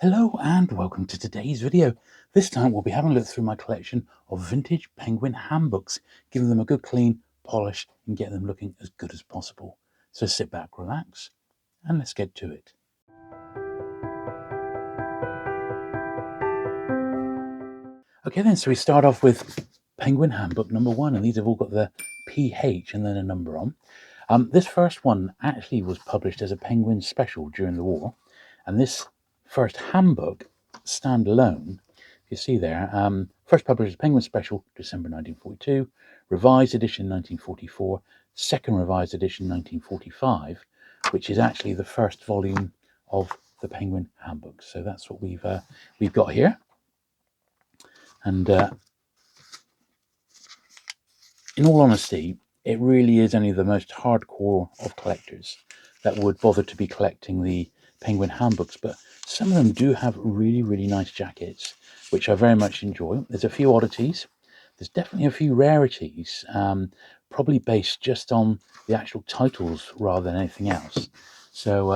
Hello and welcome to today's video. This time we'll be having a look through my collection of vintage penguin handbooks, giving them a good clean, polish and getting them looking as good as possible. So sit back, relax and let's get to it. Okay then, so we start off with Penguin Handbook number 1, and these have all got the PH and then a number on. This first one actually was published as a Penguin special during the war, and this first handbook, standalone, you see there, first published as Penguin Special, December 1942, revised edition 1944, second revised edition 1945, which is actually the first volume of the Penguin Handbook. So that's what we've got here. And in all honesty, it really is only the most hardcore of collectors that would bother to be collecting the Penguin Handbooks, but some of them do have really, really nice jackets, which I very much enjoy. There's a few oddities. There's definitely a few rarities, probably based just on the actual titles rather than anything else. So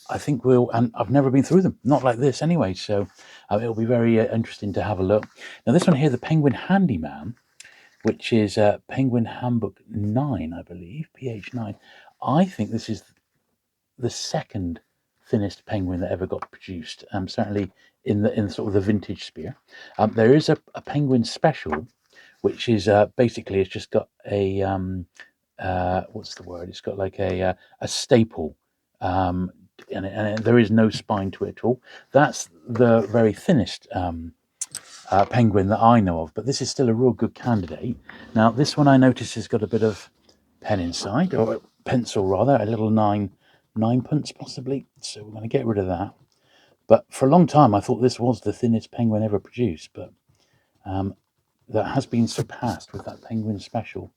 I think and I've never been through them, not like this anyway, so it'll be very interesting to have a look. Now this one here, the Penguin Handyman, which is Penguin Handbook 9, I believe, PH9. I think this is the second thinnest penguin that ever got produced, certainly in sort of the vintage sphere. There is a penguin special, which is basically, it's just got a, what's the word? It's got like a staple, and there is no spine to it at all. That's the very thinnest penguin that I know of, but this is still a real good candidate. Now this one I notice has got a bit of pen inside, or pencil rather, a little ninepence possibly, so we're going to get rid of that. But for a long time I thought this was the thinnest penguin ever produced, but that has been surpassed with that Penguin Special,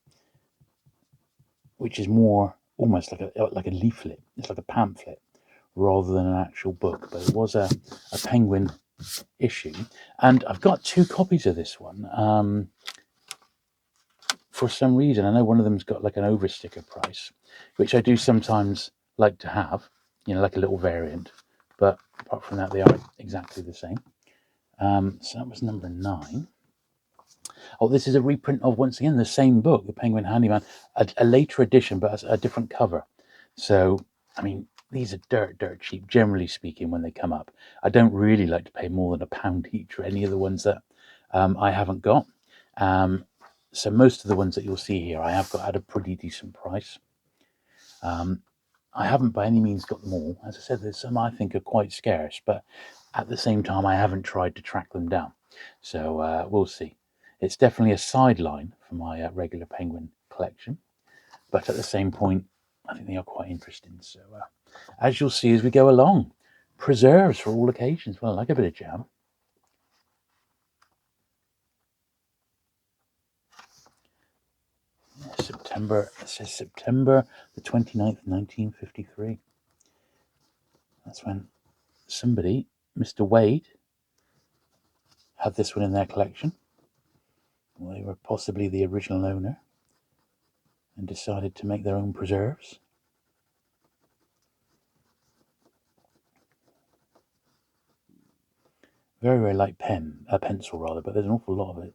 which is more almost like a leaflet. It's like a pamphlet rather than an actual book, but it was a penguin issue, and I've got 2 copies of this one. For some reason, I know one of them's got like an oversticker price, which I do sometimes like to have, like a little variant, but apart from that they are exactly the same. So that was number 9. Oh, this is a reprint of, once again, the same book, The Penguin Handyman, a later edition, but a different cover. So, I mean, these are dirt cheap, generally speaking, when they come up. I don't really like to pay more than £1 each for any of the ones that I haven't got. So most of the ones that you'll see here, I have got at a pretty decent price. I haven't by any means got them all. As I said, there's some I think are quite scarce, but at the same time, I haven't tried to track them down. So we'll see. It's definitely a sideline for my regular penguin collection, but at the same point, I think they are quite interesting. So as you'll see as we go along, preserves for all occasions. Well, I like a bit of jam. September, it says September the 29th, 1953. That's when somebody, Mr. Wade, had this one in their collection. Well, they were possibly the original owner and decided to make their own preserves. Very, very light pencil rather, but there's an awful lot of it.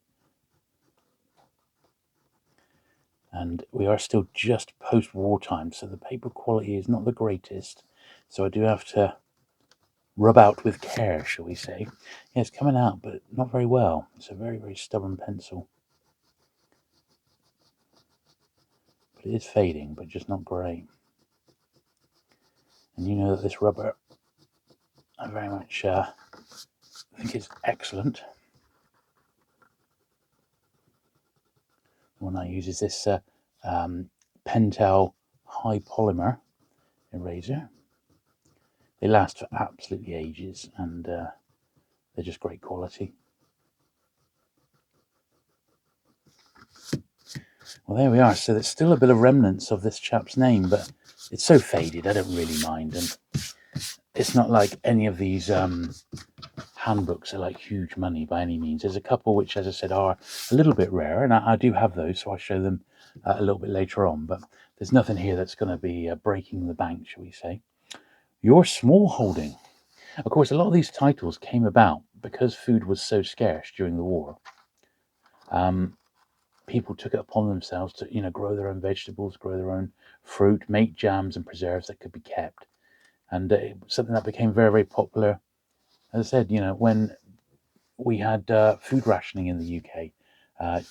And we are still just post-war time, so the paper quality is not the greatest. So I do have to rub out with care, shall we say. Yeah, it's coming out, but not very well. It's a very, very stubborn pencil. But it is fading, but just not great. And you know that this rubber, I very much think it's excellent. The one I use is this Pentel high polymer eraser. They last for absolutely ages, and they're just great quality. Well, there we are. So there's still a bit of remnants of this chap's name, but it's so faded I don't really mind. And it's not like any of these handbooks are like huge money by any means. There's a couple which, as I said, are a little bit rare, and I do have those, so I'll show them a little bit later on. But there's nothing here that's going to be breaking the bank, shall we say. Your small holding. Of course, a lot of these titles came about because food was so scarce during the war. People took it upon themselves to, grow their own vegetables, grow their own fruit, make jams and preserves that could be kept. And it was something that became very, very popular. As I said, when we had food rationing in the UK uh,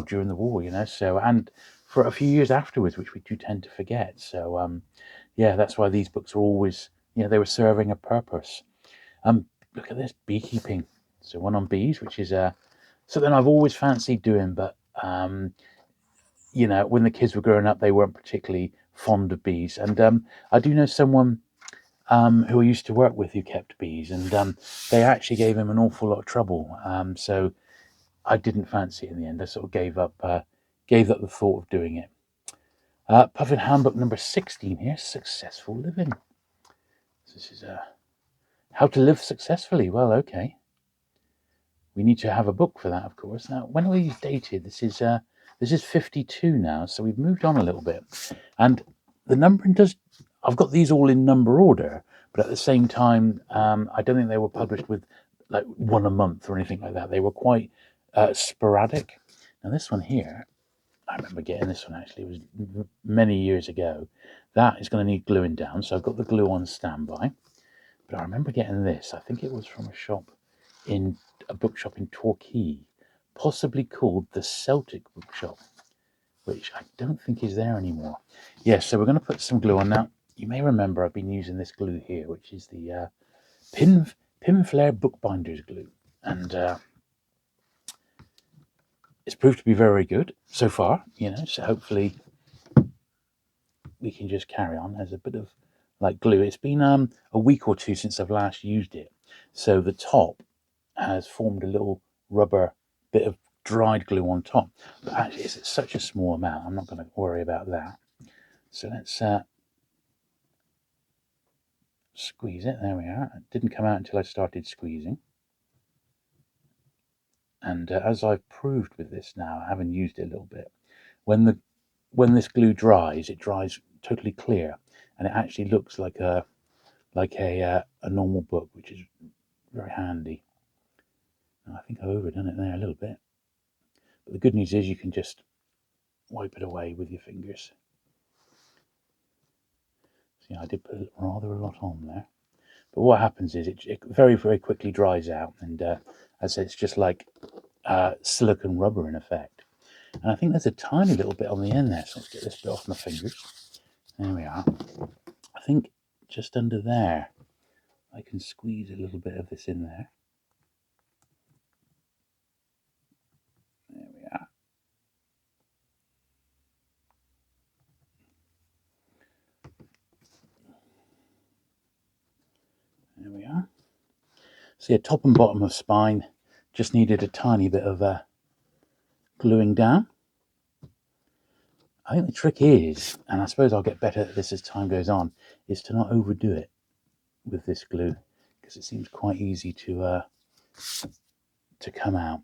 during the war, so, and for a few years afterwards, which we do tend to forget. So, yeah, that's why these books are always, they were serving a purpose. Look at this, beekeeping. So one on bees, which is something I've always fancied doing, but when the kids were growing up, they weren't particularly fond of bees. And I do know someone who I used to work with who kept bees, and they actually gave him an awful lot of trouble. So I didn't fancy it in the end. I sort of gave up the thought of doing it. Puffin Handbook number 16 here, Successful Living. This is how to live successfully. Well, okay. We need to have a book for that, of course. Now, when are these dated? This is 52 now, so we've moved on a little bit. And the numbering does. I've got these all in number order, but at the same time, I don't think they were published with like one a month or anything like that. They were quite sporadic. Now, this one here, I remember getting this one actually. It was many years ago. That is going to need gluing down, so I've got the glue on standby. But I remember getting this. I think it was from a bookshop in Torquay, possibly called the Celtic Bookshop, which I don't think is there anymore. Yes, so we're going to put some glue on now. You may remember I've been using this glue here, which is the Pinflair Bookbinders glue, and it's proved to be very good so far. So hopefully we can just carry on. There's a bit of like glue. It's been a week or two since I've last used it, so the top has formed a little rubber bit of dried glue on top. But actually, it's such a small amount, I'm not going to worry about that. So let's squeeze it. There we are. It didn't come out until I started squeezing. And as I've proved with this now, having used it a little bit, when this glue dries, it dries totally clear, and it actually looks like a normal book, which is very handy. Now, I think I've overdone it there a little bit, but the good news is you can just wipe it away with your fingers. See, I did put rather a lot on there, but what happens is it very, very quickly dries out, and as I said, it's just like silicone rubber in effect. And I think there's a tiny little bit on the end there, so let's get this bit off my fingers. There we are. I think just under there, I can squeeze a little bit of this in there. There we are. There we are. See, a top and bottom of spine just needed a tiny bit of gluing down. I think the trick is, and I suppose I'll get better at this as time goes on, is to not overdo it with this glue, because it seems quite easy to come out.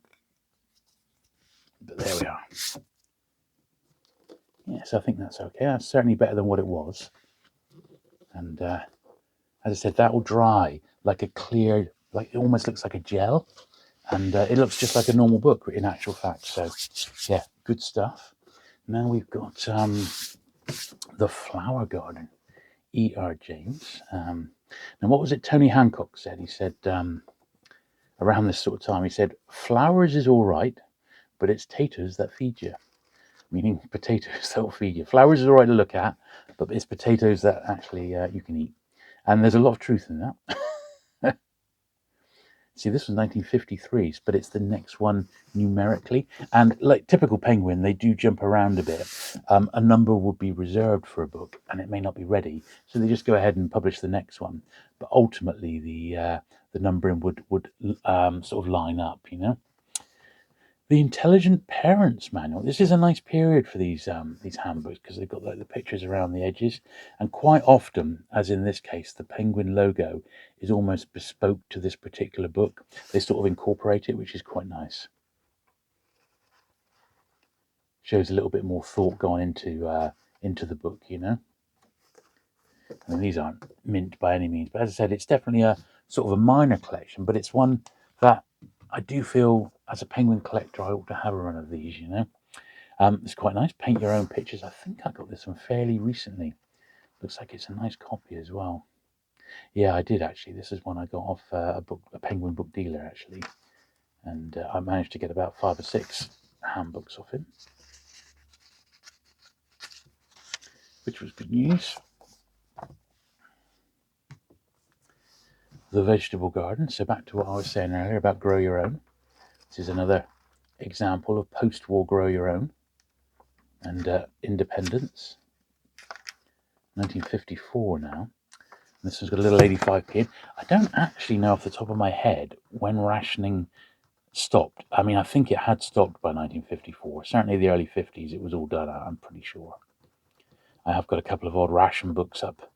But there we are. Yes, I think that's okay. That's certainly better than what it was. And as I said, that will dry like a clear, like it almost looks like a gel, and it looks just like a normal book in actual fact. So yeah, good stuff. Now we've got The Flower Garden, E.R. James. Now, what was it Tony Hancock said? He said around this sort of time, he said, flowers is all right, but it's taters that feed you. Meaning potatoes that will feed you. Flowers is all right to look at, but it's potatoes that actually you can eat. And there's a lot of truth in that. See, this was 1953, but it's the next one numerically. And like typical Penguin, they do jump around a bit. A number would be reserved for a book, and it may not be ready, so they just go ahead and publish the next one. But ultimately, the numbering would sort of line up, The Intelligent Parents Manual. This is a nice period for these handbooks because they've got like the pictures around the edges, and quite often, as in this case, the Penguin logo is almost bespoke to this particular book. They sort of incorporate it, which is quite nice. Shows a little bit more thought gone into the book, I mean, these aren't mint by any means, but as I said, it's definitely a sort of a minor collection, but it's one that I do feel as a penguin collector I ought to have a run of these, you know. It's quite nice. Paint your own pictures. I think I got this one fairly recently. Looks like it's a nice copy as well. Yeah, I did actually. This is one I got off a penguin book dealer actually, and I managed to get about 5 or 6 handbooks off him, which was good news. The vegetable garden. So back to what I was saying earlier about grow your own. This is another example of post-war grow your own and independence. 1954 now. This has got a little 85p. I don't actually know off the top of my head when rationing stopped. I mean, I think it had stopped by 1954. Certainly the early 50s, it was all done, I'm pretty sure. I have got a couple of odd ration books up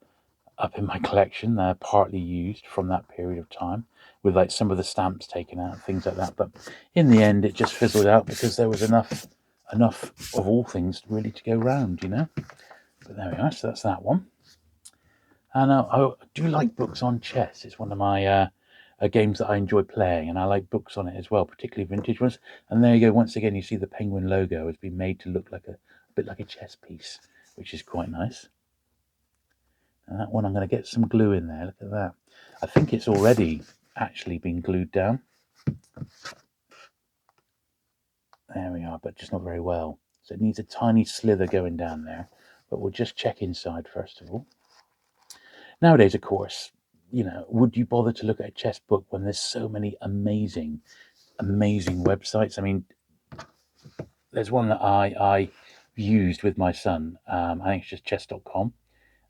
in my collection. They're partly used from that period of time, with like some of the stamps taken out, things like that. But in the end, it just fizzled out because there was enough of all things really to go round, you know. But there we are. So that's that one. And I do like books on chess. It's one of my games that I enjoy playing, and I like books on it as well, particularly vintage ones. And there you go. Once again, you see the penguin logo has been made to look like a bit like a chess piece, which is quite nice. And that one, I'm going to get some glue in there. Look at that. I think it's already actually been glued down. There we are, but just not very well. So it needs a tiny slither going down there. But we'll just check inside first of all. Nowadays, of course, you know, would you bother to look at a chess book when there's so many amazing websites? I mean, there's one that I used with my son. I think it's just chess.com,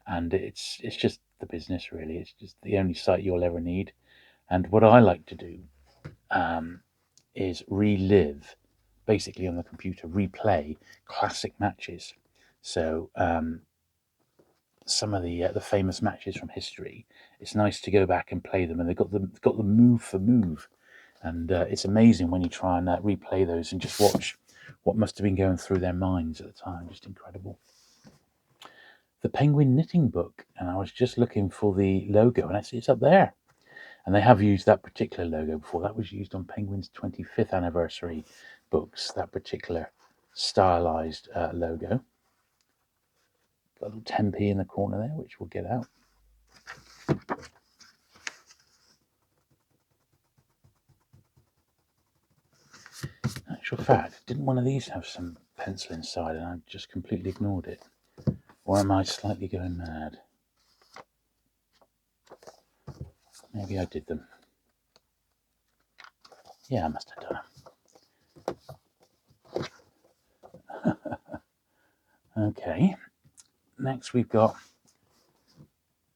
and it's just the business really. It's just the only site you'll ever need. And what I like to do is relive, basically on the computer, replay classic matches. So some of the famous matches from history. It's nice to go back and play them, and they've got the move for move, and it's amazing when you try and replay those and just watch what must have been going through their minds at the time. Just incredible. The Penguin Knitting Book, and I was just looking for the logo, and I see it's up there. And they have used that particular logo before. That was used on Penguin's 25th anniversary books, that particular stylized logo. Got a little 10p in the corner there, which we'll get out. In actual fact, didn't one of these have some pencil inside and I just completely ignored it? Or am I slightly going mad? Maybe I did them. Yeah, I must have done them. Okay. Next we've got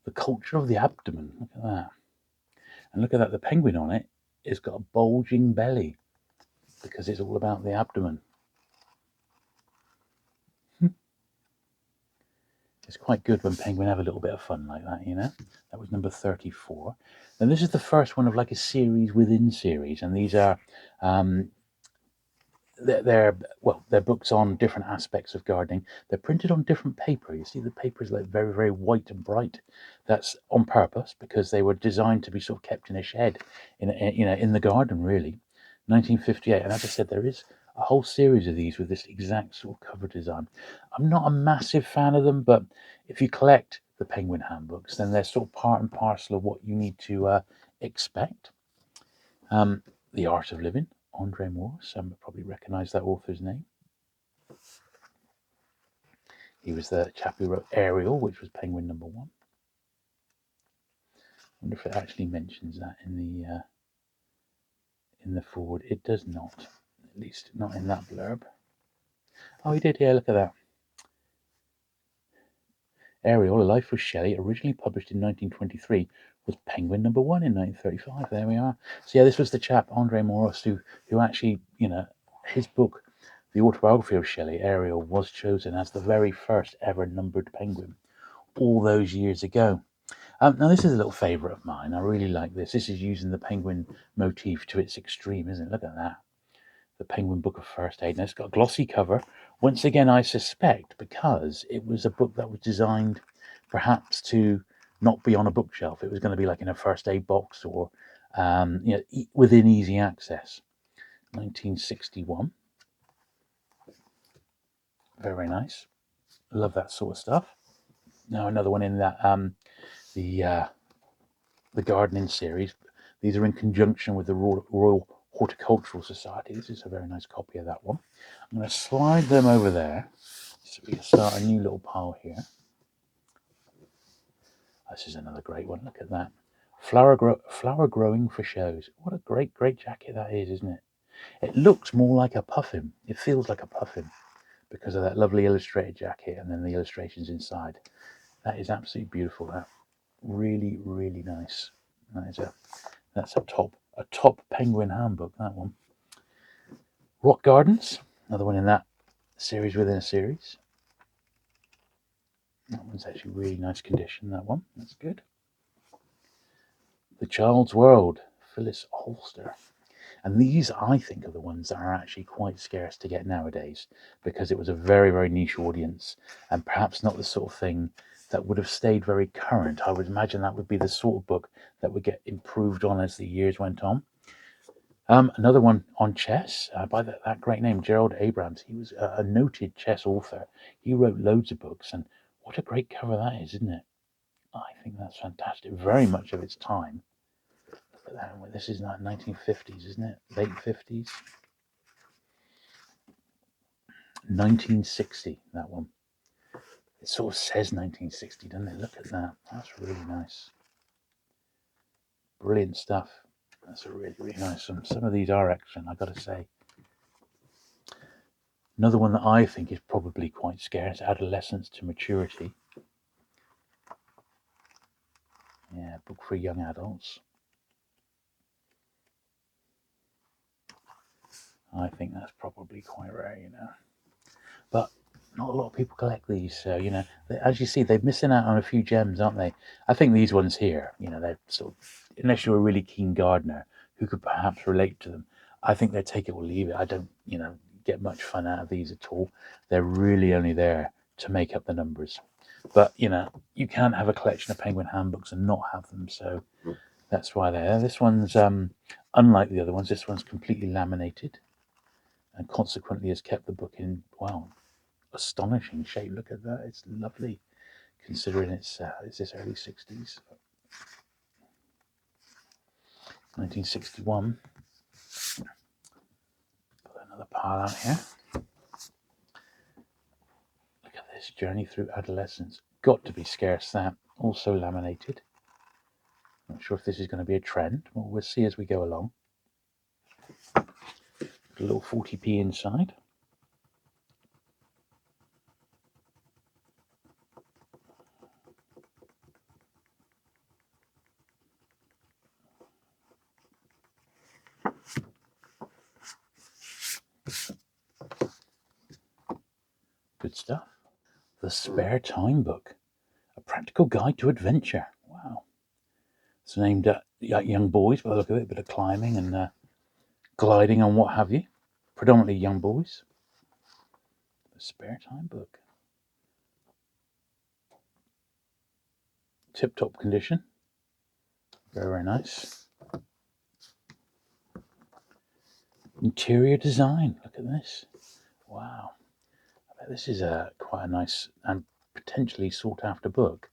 The Culture of the Abdomen. Look at that. And look at that, the penguin on it has got a bulging belly because it's all about the abdomen. It's quite good when penguin have a little bit of fun like that, you know. That was number 34. And this is the first one of like a series within series, and these are they're books on different aspects of gardening. They're printed on different paper. You see the paper is like very, very white and bright. That's on purpose because they were designed to be sort of kept in a shed in the garden, really. 1958. And as I said, there is a whole series of these with this exact sort of cover design. I'm not a massive fan of them, but if you collect the Penguin handbooks, then they're sort of part and parcel of what you need to expect. The Art of Living, Andre Moore. Some probably recognise that author's name. He was the chap who wrote Ariel, which was Penguin number 1. I wonder if it actually mentions that in the forward. It does not, at least not in that blurb. Oh, he did. Yeah, look at that. Ariel, A Life with Shelley, originally published in 1923, was Penguin number 1 in 1935. There we are. So yeah, this was the chap Andre Moros who actually, you know, his book, the autobiography of Shelley, Ariel, was chosen as the very first ever numbered penguin all those years ago. Now this is a little favourite of mine. I really like this. This is using the penguin motif to its extreme, isn't it? Look at that. The Penguin Book of First Aid. And it's got a glossy cover. Once again, I suspect because it was a book that was designed perhaps to not be on a bookshelf. It was going to be like in a first aid box or within easy access. 1961. Very nice. Love that sort of stuff. Now another one in that the uh, the gardening series. These are in conjunction with the Royal Horticultural Society. This is a very nice copy of that one. I'm going to slide them over there so we can start a new little pile here. This is another great one. Look at that. Flower growing for shows. What a great jacket that is, isn't it? It looks more like a puffin. It feels like a puffin because of that lovely illustrated jacket and then the illustrations inside. That is absolutely beautiful. That really nice. That's a top Penguin handbook. That one. Rock Gardens. Another one in that series within a series. That one's actually really nice condition. That one. That's good. The Child's World. Phyllis Holster. And these, I think, are the ones that are actually quite scarce to get nowadays because it was a very niche audience and perhaps not the sort of thing that would have stayed very current. I would imagine that would be the sort of book that would get improved on as the years went on. Another one on chess by that great name, Gerald Abrams. He was a noted chess author. He wrote loads of books, and what a great cover that is, isn't it? I think that's fantastic. Very much of its time. Look at that. This is like 1950s, isn't it? Late 50s. 1960, that one. It sort of says 1960, doesn't it? Look at that. That's really nice. Brilliant stuff. That's a really nice one. Some of these are excellent, I've got to say. Another one that I think is probably quite scarce, Adolescence to Maturity. Yeah, book for young adults. I think that's probably quite rare, But not a lot of people collect these, so as you see, they're missing out on a few gems, aren't they? I think these ones here, they're sort of, unless you're a really keen gardener who could perhaps relate to them, I think they take it or leave it. I don't, get much fun out of these at all. They're really only there to make up the numbers. But you can't have a collection of Penguin handbooks and not have them, so that's why they're there. This one's unlike the other ones. This one's completely laminated, and consequently has kept the book in astonishing shape. Look at that; it's lovely, considering it's this early 60s, 1961. Put another pile out here. Look at this Journey Through Adolescence. Got to be scarce. That also laminated. Not sure if this is going to be a trend. Well, we'll see as we go along. A little 40p inside. Good stuff. The Spare Time Book. A Practical Guide to Adventure. Wow. It's named at young boys by the look of it. A bit of climbing and gliding and what have you. Predominantly young boys. The Spare Time Book. Tip-top condition. Very nice. Interior design. Look at this. Wow. I bet this is quite a nice and potentially sought-after book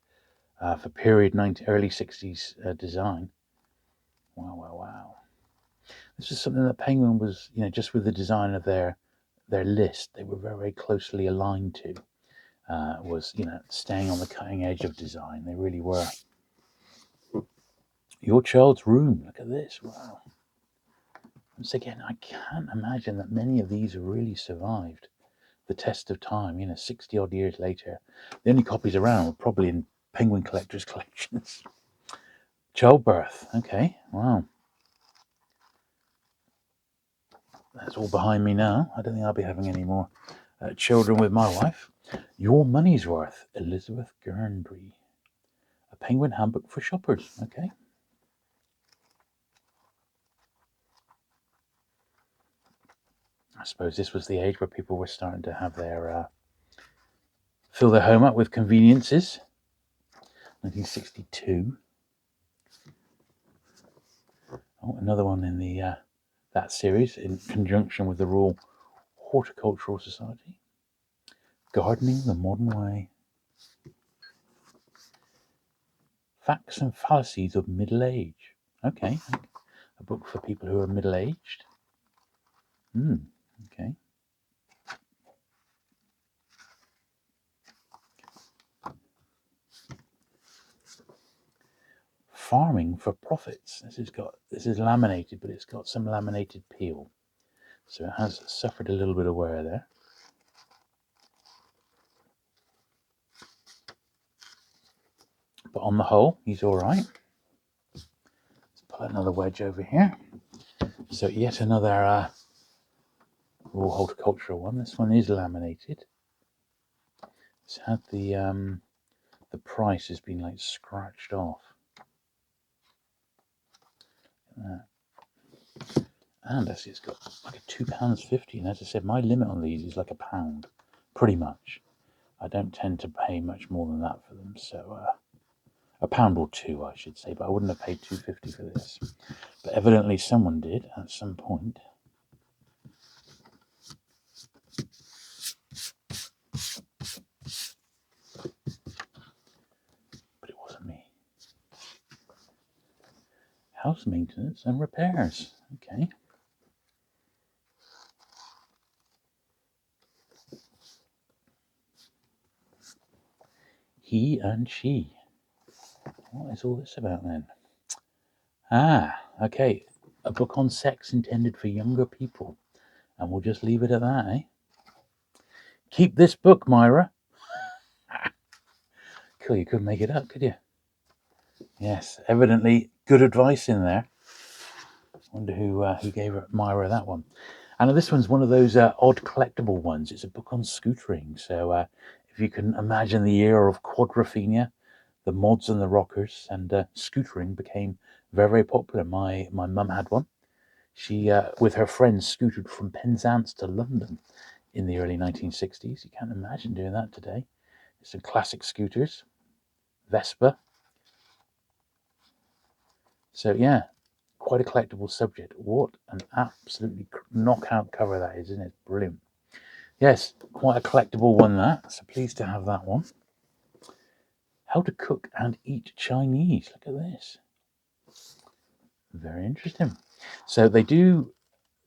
for period early 60s design. Wow. This is something that Penguin was, just with the design of their list, they were very closely aligned to. Was staying on the cutting edge of design. They really were. Your Child's Room. Look at this. Wow. Once again, I can't imagine that many of these have really survived the test of time. 60 odd years later, the only copies around were probably in Penguin collectors' collections. Childbirth. Okay. Wow. That's all behind me now. I don't think I'll be having any more children with my wife. Your Money's Worth. Elizabeth Gurnbree. A Penguin handbook for shoppers. Okay. I suppose this was the age where people were starting to have their fill their home up with conveniences. 1962. Oh, another one in the that series in conjunction with the Royal Horticultural Society. Gardening the Modern Way. Facts and Fallacies of Middle Age. Okay, a book for people who are middle-aged. Okay. Farming for Profits. This is laminated, but it's got some laminated peel, so it has suffered a little bit of wear there. But on the whole, he's all right. Let's put another wedge over here. So yet another Raw Horticultural one. This one is laminated. It's had the price has been like scratched off. And actually it's got like a £2.50, and as I said, my limit on these is like £1, pretty much. I don't tend to pay much more than that for them, so £1 or £2 I should say, but I wouldn't have paid £2.50 for this. But evidently someone did at some point. But it wasn't me. House maintenance and repairs. Okay. He and she. What is all this about then? Okay. A book on sex intended for younger people. And we'll just leave it at that, eh? Keep this book, Myra. Cool, you couldn't make it up, could you? Yes, evidently good advice in there. Wonder who gave Myra that one. And this one's one of those odd collectible ones. It's a book on scootering. So if you can imagine the era of quadrophenia, the mods and the rockers, and scootering became very, very popular. My mum had one. She, with her friends, scooted from Penzance to London in the early 1960s. You can't imagine doing that today. Some classic scooters, Vespa. So yeah, quite a collectible subject. What an absolutely knockout cover that is, isn't it? Brilliant. Yes, quite a collectible one that. So pleased to have that one. How to cook and eat Chinese. Look at this. Very interesting. So they do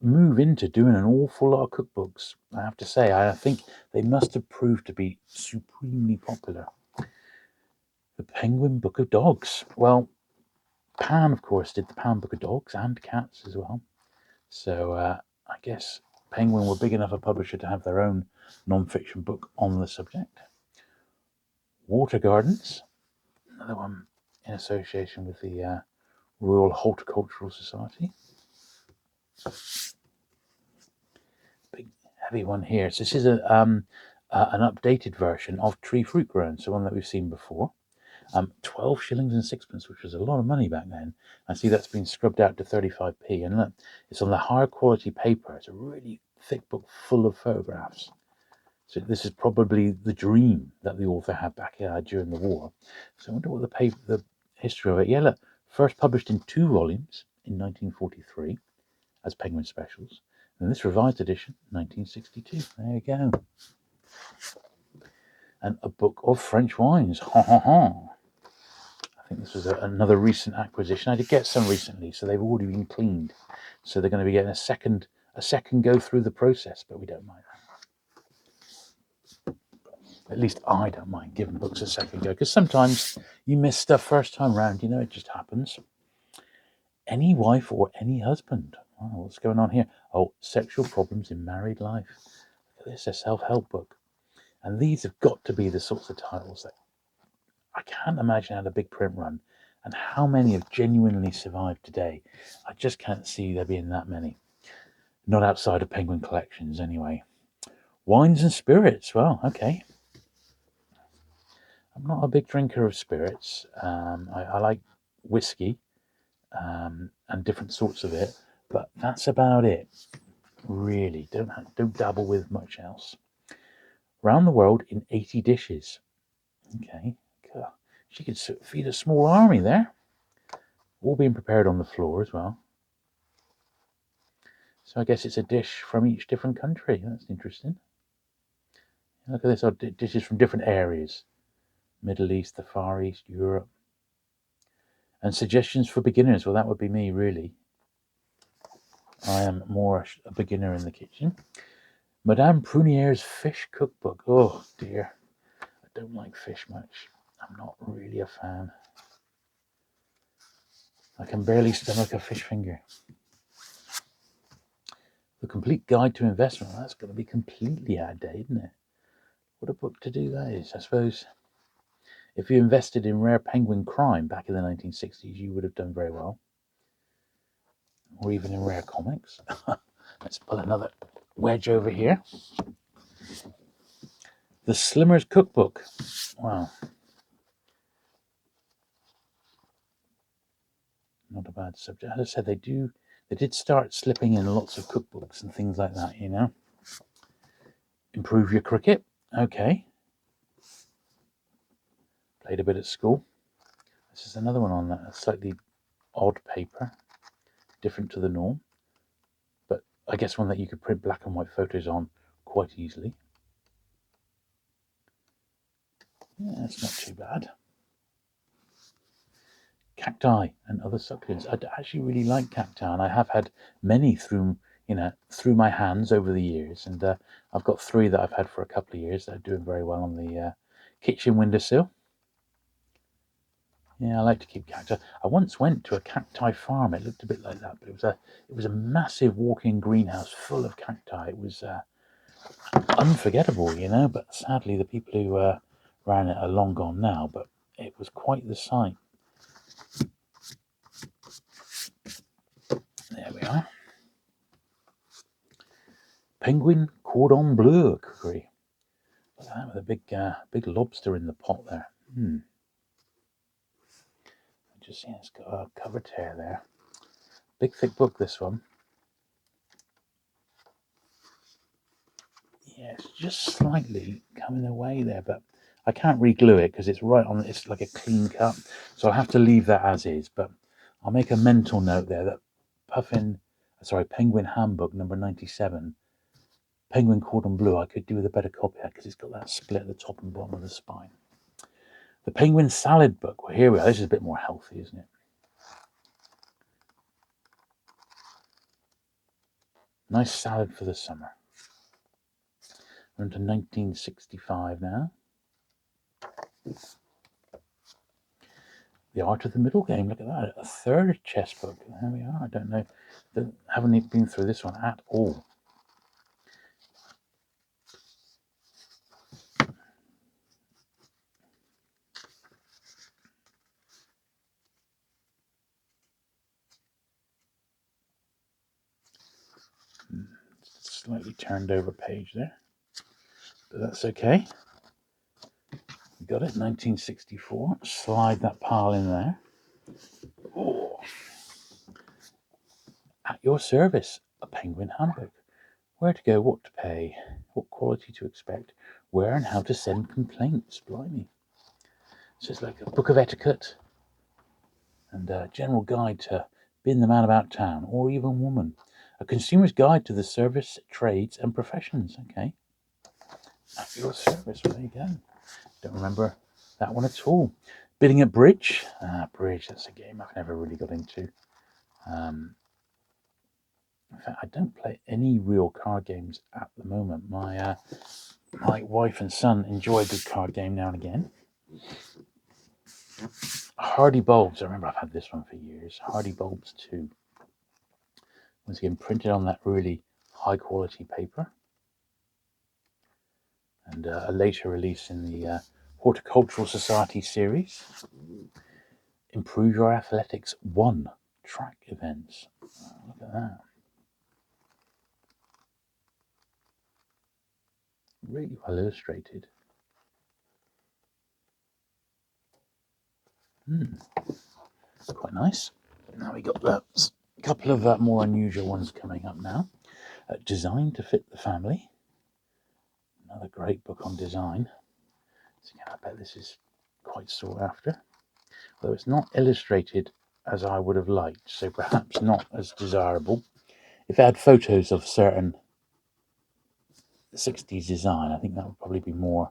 move into doing an awful lot of cookbooks. I have to say, I think they must have proved to be supremely popular. The Penguin Book of Dogs. Well, Pan, of course, did the Pan Book of Dogs and Cats as well. So I guess Penguin were big enough a publisher to have their own non-fiction book on the subject. Water Gardens, another one in association with the Royal Horticultural Society. Big heavy one here. So this is an updated version of Tree Fruit Grown, so one that we've seen before. 12 shillings and sixpence, which was a lot of money back then. I see that's been scrubbed out to 35p. And look, it's on the higher quality paper. It's a really thick book full of photographs. So this is probably the dream that the author had back during the war. So I wonder what the history of it. Yeah, look, first published in 2 volumes in 1943 as Penguin Specials. And this revised edition, 1962. There you go. And a book of French wines. Ha ha ha. I think this was another recent acquisition. I did get some recently, so they've already been cleaned. So they're going to be getting a second go through the process, but we don't mind that. At least I don't mind giving books a second go, because sometimes you miss stuff first time round. You know, it just happens. Any wife or any husband. Oh, what's going on here? Oh, sexual problems in married life. Look at this, a self-help book. And these have got to be the sorts of titles that I can't imagine had a big print run. And how many have genuinely survived today? I just can't see there being that many. Not outside of Penguin collections, anyway. Wines and spirits. Well, okay. I'm not a big drinker of spirits. I like whiskey and different sorts of it, but that's about it. Really, don't dabble with much else. Round the world in 80 dishes. Okay. She could feed a small army there. All being prepared on the floor as well. So I guess it's a dish from each different country. That's interesting. Look at this, dishes from different areas. Middle East, the Far East, Europe. And suggestions for beginners. Well, that would be me, really. I am more a beginner in the kitchen. Madame Prunier's fish cookbook. Oh, dear. I don't like fish much. I'm not really a fan. I can barely stomach a fish finger. The Complete Guide to Investment. Well, that's going to be completely out of date, isn't it? What a book to do that is. I suppose if you invested in rare penguin crime back in the 1960s, you would have done very well. Or even in rare comics. Let's put another wedge over here. The Slimmer's Cookbook. Wow. Not a bad subject. As I said, they did start slipping in lots of cookbooks and things like that, you know. Improve your cricket. Okay. Played a bit at school. This is another one on that, a slightly odd paper, different to the norm, but I guess one that you could print black and white photos on quite easily. Yeah, that's not too bad. Cacti and other succulents. I actually really like cacti, and I have had many through my hands over the years, and I've got 3 that I've had for a couple of years that are doing very well on the kitchen windowsill. Yeah, I like to keep cacti. I once went to a cacti farm. It looked a bit like that, but it was a massive walk-in greenhouse full of cacti. It was unforgettable, you know. But sadly, the people who ran it are long gone now. But it was quite the sight. There we are. Penguin cordon bleu cookery. Look at that with a big lobster in the pot there. Just see, it's got a cover tear there. Big thick book, this one. Yeah, it's just slightly coming away there, but I can't re-glue it because it's right on. It's like a clean cut, so I'll have to leave that as is. But I'll make a mental note there that Penguin Handbook number 97, Penguin Cordon Bleu. I could do with a better copy because it's got that split at the top and bottom of the spine. The Penguin Salad Book. Well, here we are. This is a bit more healthy, isn't it? Nice salad for the summer. We're into 1965 now. The Art of the Middle Game. Look at that. A 3rd chess book. There we are. I don't know. Haven't even been through this one at all. Slightly turned over page there. But that's okay. We got it. 1964. Slide that pile in there. Oh. At your service. A Penguin Handbook. Where to go, what to pay, what quality to expect, where and how to send complaints. Blimey. So it's like a book of etiquette and a general guide to being the man about town, or even woman. A consumer's guide to the service, trades, and professions. Okay. At your service. Well, there you go. Don't remember that one at all. Bidding at bridge. Bridge, that's a game I've never really got into. In fact, I don't play any real card games at the moment. My wife and son enjoy a good card game now and again. Hardy Bulbs. I remember I've had this one for years. Hardy Bulbs 2. Once again, printed on that really high quality paper. And a later release in the Horticultural Society series. Improve Your Athletics 1 track events. Look at that. Really well illustrated. Quite nice. Now we got a couple of more unusual ones coming up now. Designed to Fit the Family. Another great book on design. So again, I bet this is quite sought after. though it's not illustrated as I would have liked, so perhaps not as desirable. If it had photos of certain 60s design, I think that would probably be more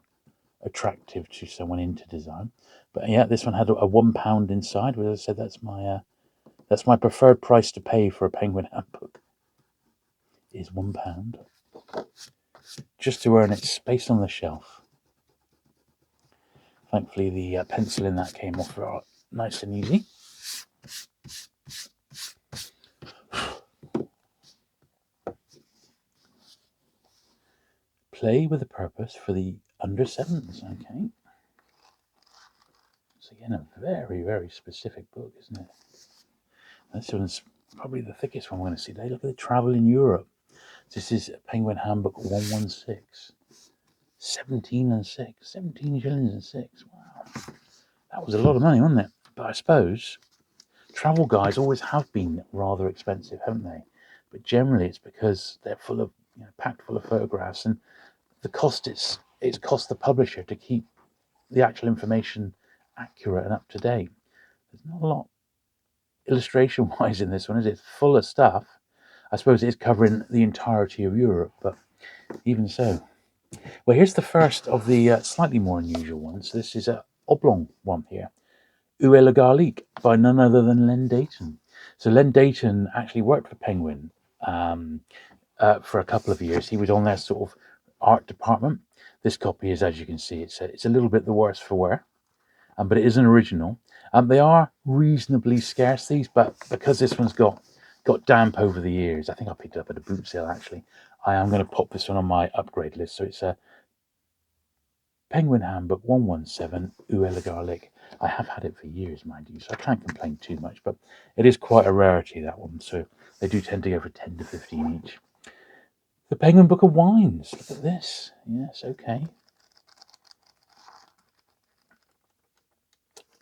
attractive to someone into design. But yeah, this one had a £1 inside. As I said, that's my preferred price to pay for a Penguin handbook. Is £1, just to earn its space on the shelf. Thankfully, the pencil in that came off nice and easy. Play with a purpose for the under sevens. Okay. It's again a very, very specific book, isn't it? This one's probably the thickest one we're going to see today. Look at the travel in Europe. This is Penguin Handbook 116. 17 and 6. 17 shillings and 6. Wow. That was a lot of money, wasn't it? But I suppose travel guides always have been rather expensive, haven't they? But generally it's because they're full of, packed full of photographs, and the cost it's cost the publisher to keep the actual information accurate and up to date. There's not a lot illustration wise in this one, is it? It's full of stuff. I suppose it is covering the entirety of Europe, but even so. Well, here's the first of the slightly more unusual ones. This is a oblong one here. Où est le garlic by none other than Len Deighton. So Len Deighton actually worked for Penguin for a couple of years. He was on their sort of art department. This copy is, as you can see, it's a little bit the worse for wear, but it is an original. They are reasonably scarce, these, but because this one's got damp over the years, I think I picked it up at a boot sale actually. I am going to pop this one on my upgrade list. So it's a Penguin Handbook 117 Où est le garlic. I have had it for years, mind you, so I can't complain too much, but it is quite a rarity, that one, so they do tend to go for 10 to 15 each. The Penguin Book of Wines. Look at this. Yes, okay.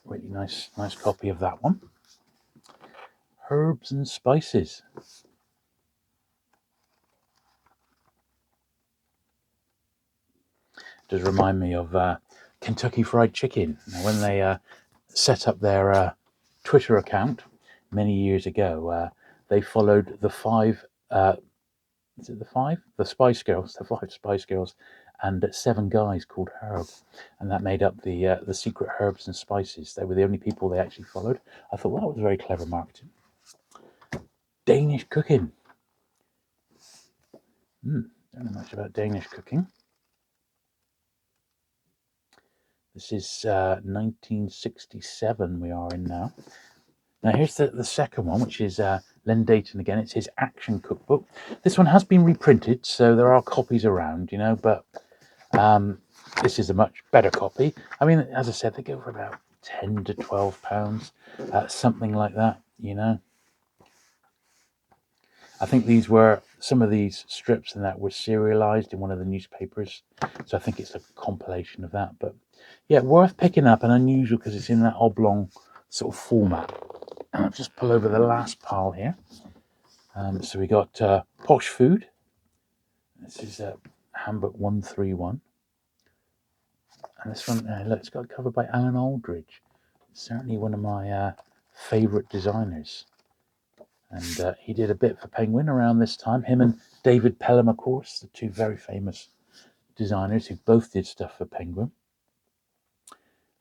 Really nice copy of that one. Herbs and Spices. Does remind me of Kentucky Fried Chicken. Now, when they set up their Twitter account many years ago, they followed the five. Is it the five? The Spice Girls, the 5 Spice Girls, and 7 guys called Herb, and that made up the secret herbs and spices. They were the only people they actually followed. I thought, well, that was very clever marketing. Danish cooking. Don't know much about Danish cooking. This is 1967 we are in now. Now here's the second one, which is Len Deighton again. It's his action cookbook. This one has been reprinted, so there are copies around, but this is a much better copy. I mean, as I said, they go for about £10 to £12, something like that, I think some of these strips and that were serialized in one of the newspapers, so I think it's a compilation of that. But yeah, worth picking up and unusual because it's in that oblong sort of format. And I'll just pull over the last pile here. So we got Posh Food. This is Handbook 131. And this one, look, it's got a cover by Alan Aldridge. Certainly one of my favourite designers. And he did a bit for Penguin around this time. Him and David Pelham, of course, the 2 very famous designers who both did stuff for Penguin.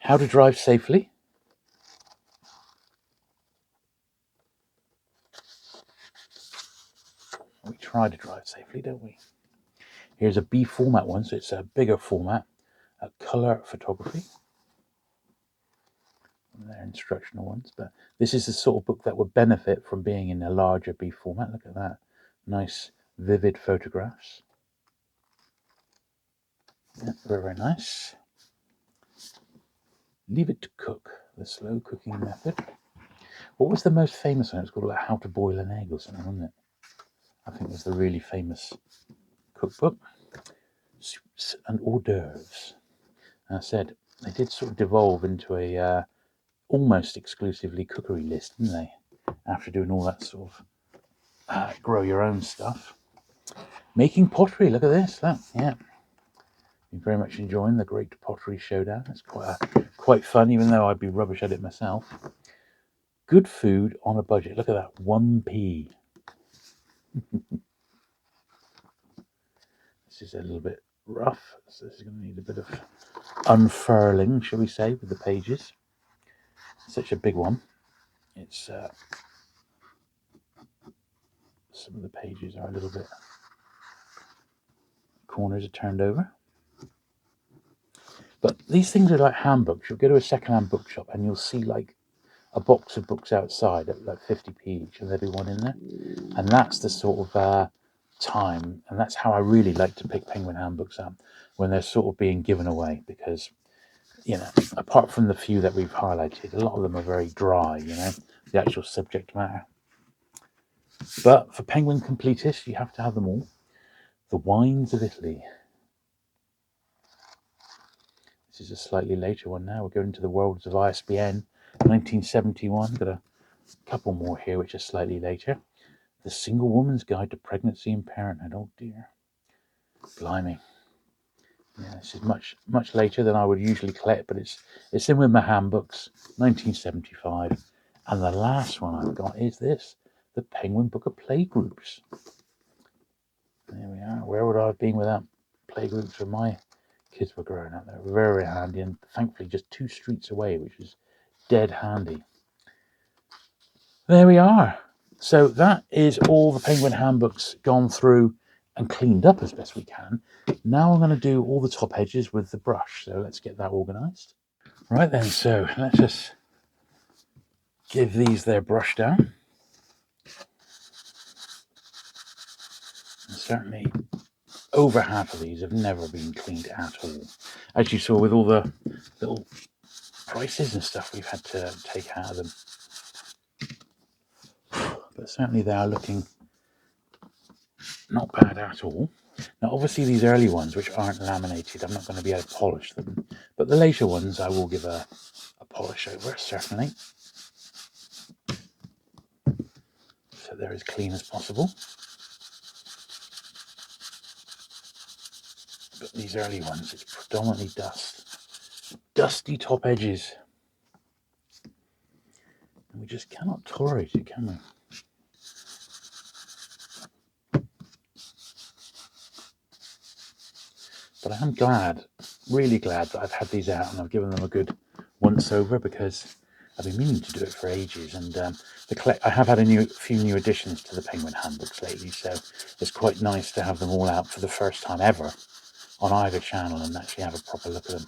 How to Drive Safely. We try to drive safely, don't we? Here's a B format one, so it's a bigger format. Colour photography. They're instructional ones, but this is the sort of book that would benefit from being in a larger B format. Look at that. Nice, vivid photographs. Yeah, very, very nice. Leave It to Cook, the slow cooking method. What was the most famous one? It was called like How to Boil an Egg or something, wasn't it? I think it was the really famous cookbook. Soups and hors d'oeuvres. I said they did sort of devolve into a almost exclusively cookery list, didn't they? After doing all that sort of grow your own stuff. Making pottery. Look at this. Yeah. Been very much enjoying the Great Pottery Showdown. It's quite fun, even though I'd be rubbish at it myself. Good food on a budget. Look at that, 1p. This is a little bit rough, so this is going to need a bit of unfurling, shall we say, with the pages. Such a big one. It's some of the pages are a little bit, corners are turned over. But these things are like handbooks. You'll go to a second-hand bookshop and you'll see like a box of books outside at like 50p each, and there'll be one in there. And that's the sort of time, and that's how I really like to pick Penguin handbooks up, when they're sort of being given away, because, you know, apart from the few that we've highlighted, a lot of them are very dry, you know, the actual subject matter. But for Penguin completists, you have to have them all. The Wines of Italy. This is a slightly later one now. We're going into the worlds of ISBN, 1971. Got a couple more here which are slightly later. The Single Woman's Guide to Pregnancy and Parenthood. Oh dear. Blimey. Yeah, this is much later than I would usually collect, but it's in with my handbooks, 1975. And the last one I've got is this, the Penguin Book of Playgroups. There we are. Where would I have been without playgroups when my kids were growing up? They're very handy, and thankfully just 2 streets away, which is dead handy. There we are. So that is all the Penguin handbooks gone through and cleaned up as best we can. Now I'm going to do all the top edges with the brush. So let's get that organised. Right then, so let's just give these their brush down. And certainly over half of these have never been cleaned at all. As you saw with all the little prices and stuff we've had to take out of them. But certainly they are looking not bad at all. Now obviously these early ones which aren't laminated, I'm not going to be able to polish them, but the later ones I will give a polish over, certainly, so they're as clean as possible. But these early ones, it's predominantly dusty top edges, and we just cannot tolerate it, can we? But I am glad, really glad, that I've had these out and I've given them a good once over, because I've been meaning to do it for ages. And I have had a few new additions to the Penguin handbooks lately, so it's quite nice to have them all out for the first time ever on either channel and actually have a proper look at them.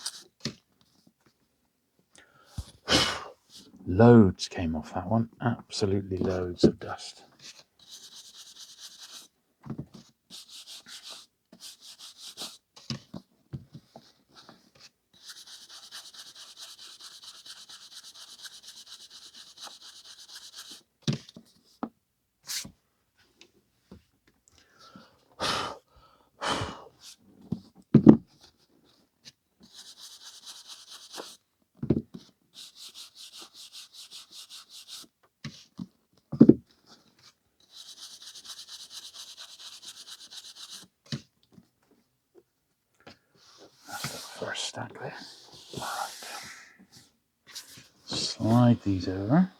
Loads came off that one, absolutely loads of dust. First stack there. All right. Slide these over.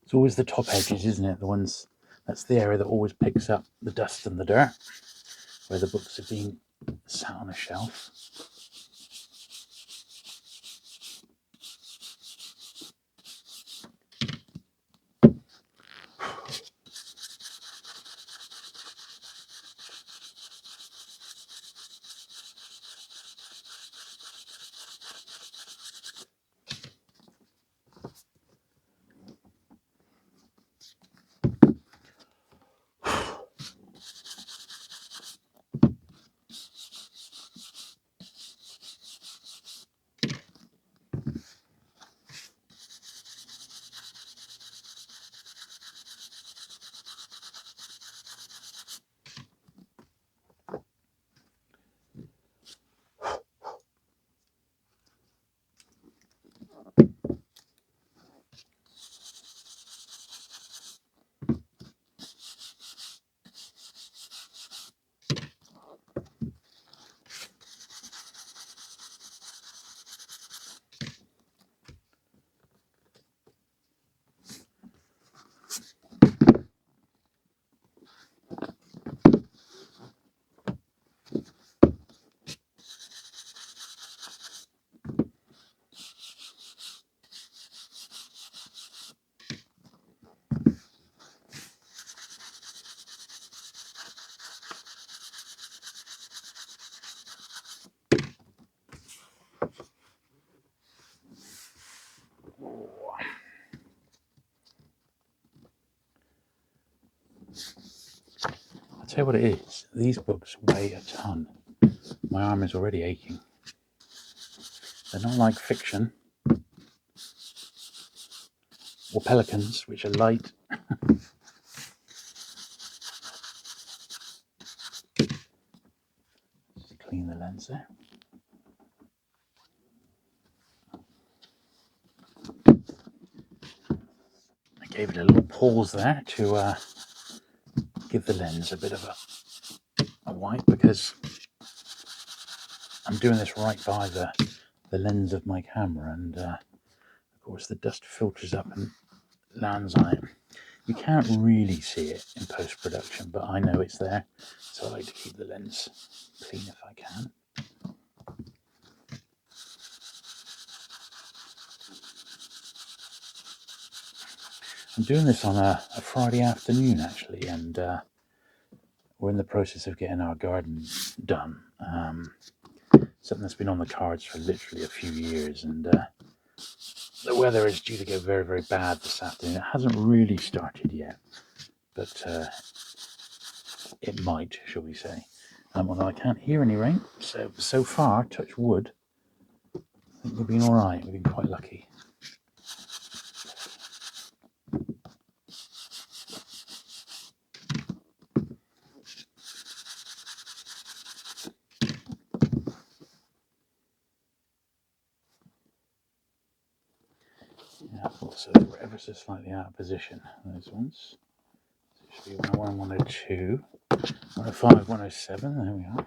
It's always the top edges, isn't it? The ones, that's the area that always picks up the dust and the dirt, where the books have been sat on a shelf. tell you what it is. These books weigh a ton. My arm is already aching. They're not like fiction or pelicans, which are light. Just clean the lens there. I gave it a little pause there to give the lens a bit of a wipe, because I'm doing this right by the lens of my camera, and of course the dust filters up and lands on it. You can't really see it in post-production, but I know it's there, so I like to keep the lens clean if I can. I'm doing this on a Friday afternoon, actually, and we're in the process of getting our garden done. Something that's been on the cards for literally a few years, and the weather is due to go very, very bad this afternoon. It hasn't really started yet, but it might, shall we say. Although I can't hear any rain, so far, touch wood, I think we've been all right. We've been quite lucky. Yeah, also they were ever so slightly out of position, those ones. So it should be 101, 102, 105, 107, there we are.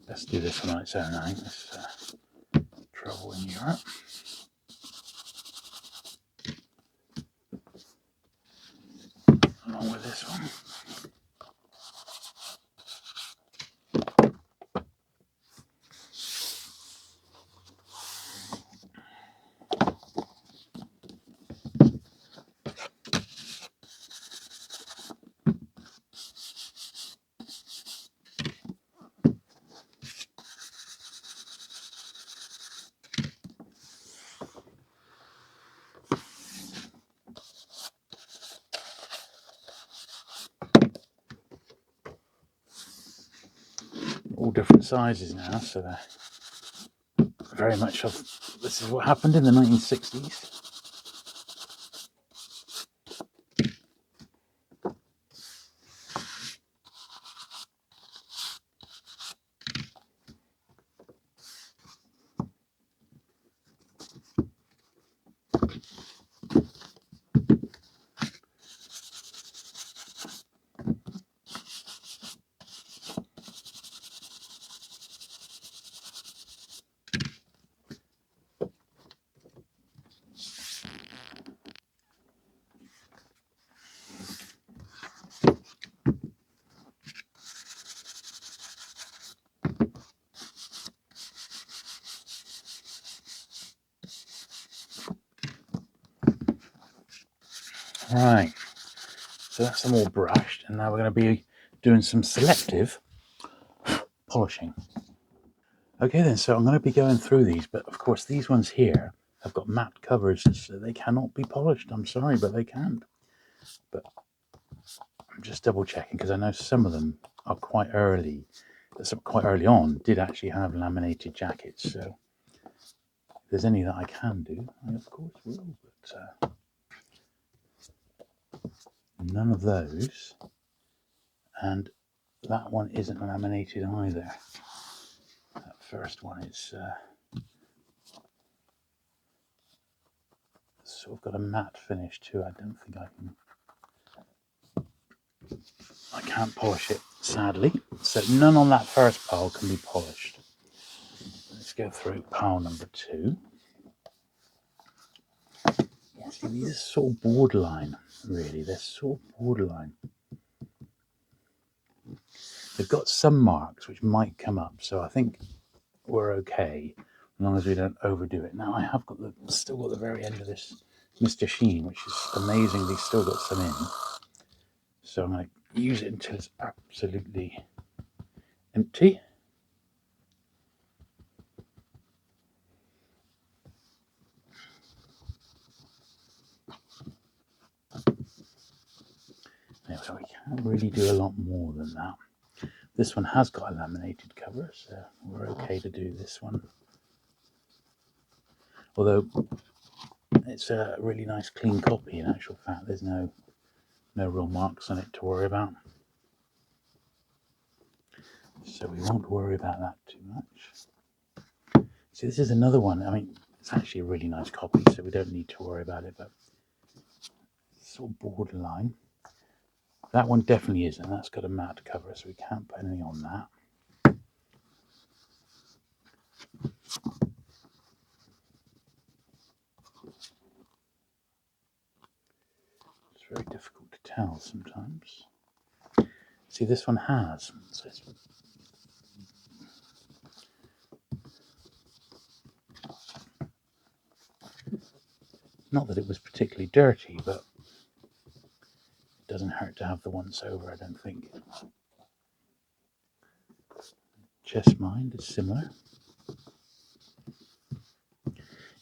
Let's do this on its own, I think. This trouble in Europe. Along with this one. All different sizes now, so they're very much of this is what happened in the 1960s. Right, so that's them all brushed, and now we're going to be doing some selective polishing. Okay then, so I'm going to be going through these, but of course these ones here have got matte covers, so they cannot be polished. I'm sorry, but they can't. But I'm just double checking, because I know some of them are quite early on did actually have laminated jackets, so if there's any that I can do, I of course will, but none of those, and that one isn't laminated either. That first one is sort of got a matte finish too. I don't think I can't polish it, sadly. So none on that first pile can be polished. Let's go through pile number 2. Yeah, see, these are sort of borderline, really. They're sort of borderline. They've got some marks which might come up, so I think we're okay. as long as we don't overdo it. Now I have got still got the very end of this Mr. Sheen, which is amazingly still got some in. So I'm going to use it until it's absolutely empty. So we can't really do a lot more than that. This one has got a laminated cover, so we're okay to do this one. Although it's a really nice clean copy in actual fact. There's no real marks on it to worry about. So we won't worry about that too much. See, this is another one. I mean, it's actually a really nice copy, so we don't need to worry about it, but it's sort of borderline. That one definitely isn't. That's got a matte cover, so we can't put anything on that. It's very difficult to tell sometimes. See, this one has. So not that it was particularly dirty, but it doesn't hurt to have the once over, I don't think. Chessmind is similar.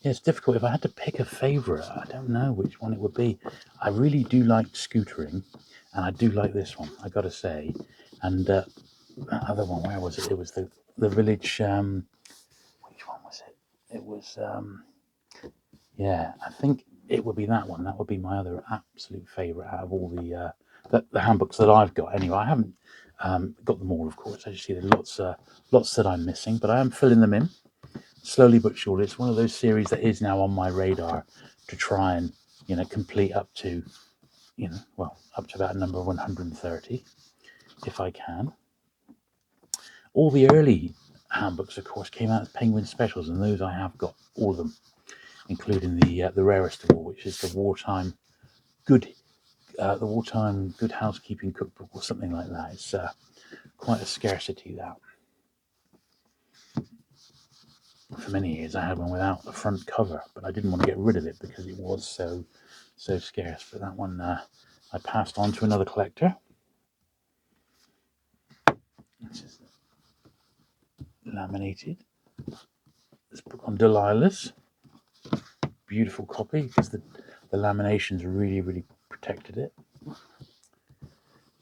Yeah, it's difficult. If I had to pick a favourite, I don't know which one it would be. I really do like Scootering, and I do like this one, I gotta say. And that other one, where was it? It was the Village. Which one was it? It was. Yeah, I think it would be that one. That would be my other absolute favourite out of all the handbooks that I've got. Anyway, I haven't got them all, of course. I just see there's lots that I'm missing, but I am filling them in slowly but surely. It's one of those series that is now on my radar to try and complete up to up to about number 130 if I can. All the early handbooks, of course, came out as Penguin specials, and those I have got all of them, including the rarest of all, which is the wartime good housekeeping cookbook or something like that. It's quite a scarcity that. For many years, I had one without a front cover, but I didn't want to get rid of it because it was so scarce. But that one I passed on to another collector. This is laminated. This book on Delilah's. Beautiful copy because the laminations really protected it.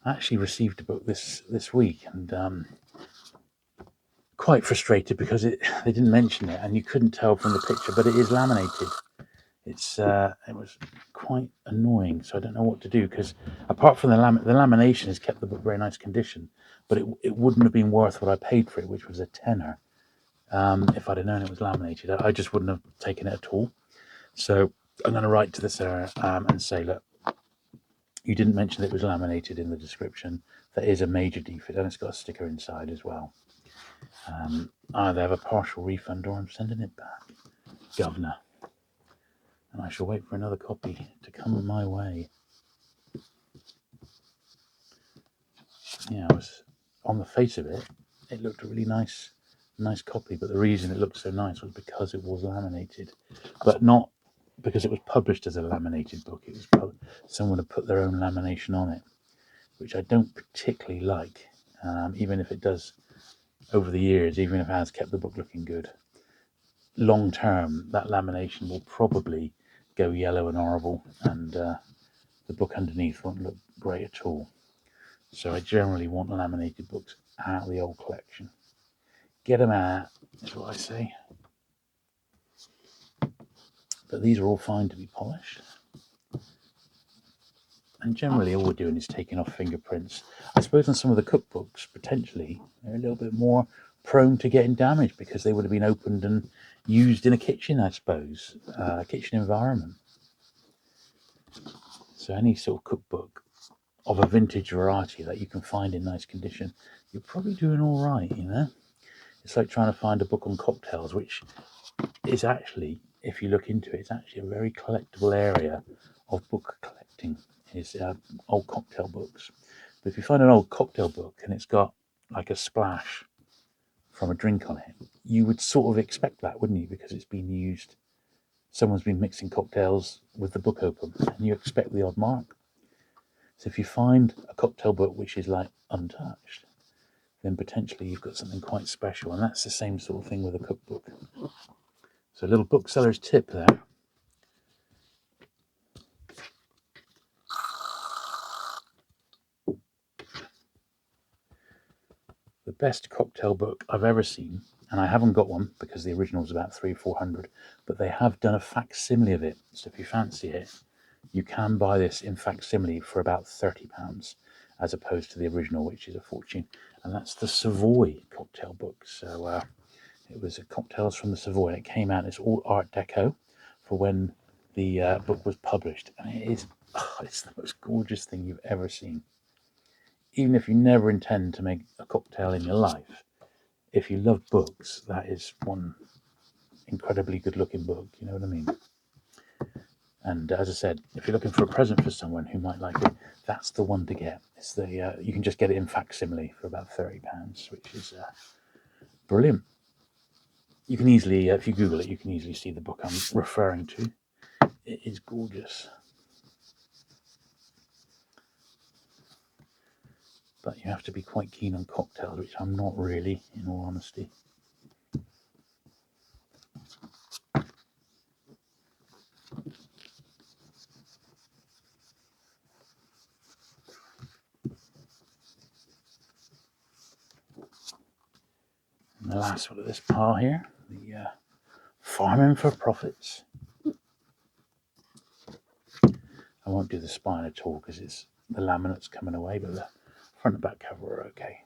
I actually received a book this week and quite frustrated because they didn't mention it and you couldn't tell from the picture, but it is laminated. It was quite annoying, so I don't know what to do because apart from the lamination has kept the book very nice condition, but it wouldn't have been worth what I paid for it, which was a tenner. If I'd have known it was laminated, I just wouldn't have taken it at all. So I'm going to write to the seller and say, look, you didn't mention that it was laminated in the description. That is a major defect, and it's got a sticker inside as well. Either have a partial refund or I'm sending it back, governor. And I shall wait for another copy to come my way. Yeah, I was on the face of it. It looked a really nice copy, but the reason it looked so nice was because it was laminated, but not because it was published as a laminated book. It was someone had put their own lamination on it, which I don't particularly like. Even if it does over the years, even if it has kept the book looking good, long term that lamination will probably go yellow and horrible, and the book underneath won't look great at all. So I generally want laminated books out of the old collection. Get them out, is what I say. But these are all fine to be polished. And generally all we're doing is taking off fingerprints. I suppose on some of the cookbooks, potentially, they're a little bit more prone to getting damaged because they would have been opened and used in a kitchen, I suppose, a kitchen environment. So any sort of cookbook of a vintage variety that you can find in nice condition, you're probably doing all right, It's like trying to find a book on cocktails, which is actually, if you look into it, it's actually a very collectible area of book collecting, is old cocktail books. But if you find an old cocktail book and it's got like a splash from a drink on it, you would sort of expect that, wouldn't you? Because it's been used, someone's been mixing cocktails with the book open, and you expect the odd mark. So if you find a cocktail book which is like untouched, then potentially you've got something quite special, and that's the same sort of thing with a cookbook. So a little bookseller's tip there. The best cocktail book I've ever seen, and I haven't got one because the original was about 300-400, but they have done a facsimile of it. So if you fancy it, you can buy this in facsimile for about £30, as opposed to the original, which is a fortune. And that's the Savoy cocktail book. So it was Cocktails from the Savoy, and it came out. It's all Art Deco for when the book was published, and it's the most gorgeous thing you've ever seen. Even if you never intend to make a cocktail in your life, if you love books, that is one incredibly good looking book, you know what I mean? And as I said, if you're looking for a present for someone who might like it, that's the one to get. It's the you can just get it in facsimile for about £30, which is brilliant. You can easily, if you Google it, you can easily see the book I'm referring to. It is gorgeous. But you have to be quite keen on cocktails, which I'm not really, in all honesty. And the last one of this pile here, the Farming for Profits. I won't do the spine at all because it's the laminate's coming away, but the front and back cover are okay.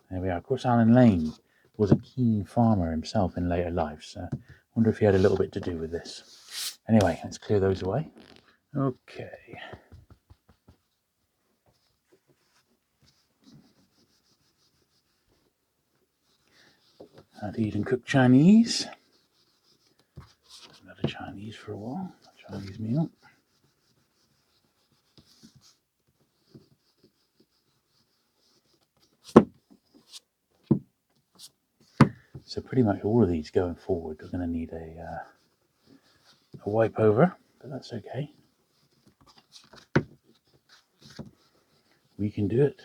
There we are. Of course, Alan Lane was a keen farmer himself in later life, so I wonder if he had a little bit to do with this. Anyway, let's clear those away. Okay. Had to eat and cook Chinese. Not a Chinese for a while. A Chinese meal. So pretty much all of these going forward are going to need a wipe over, but that's okay. We can do it.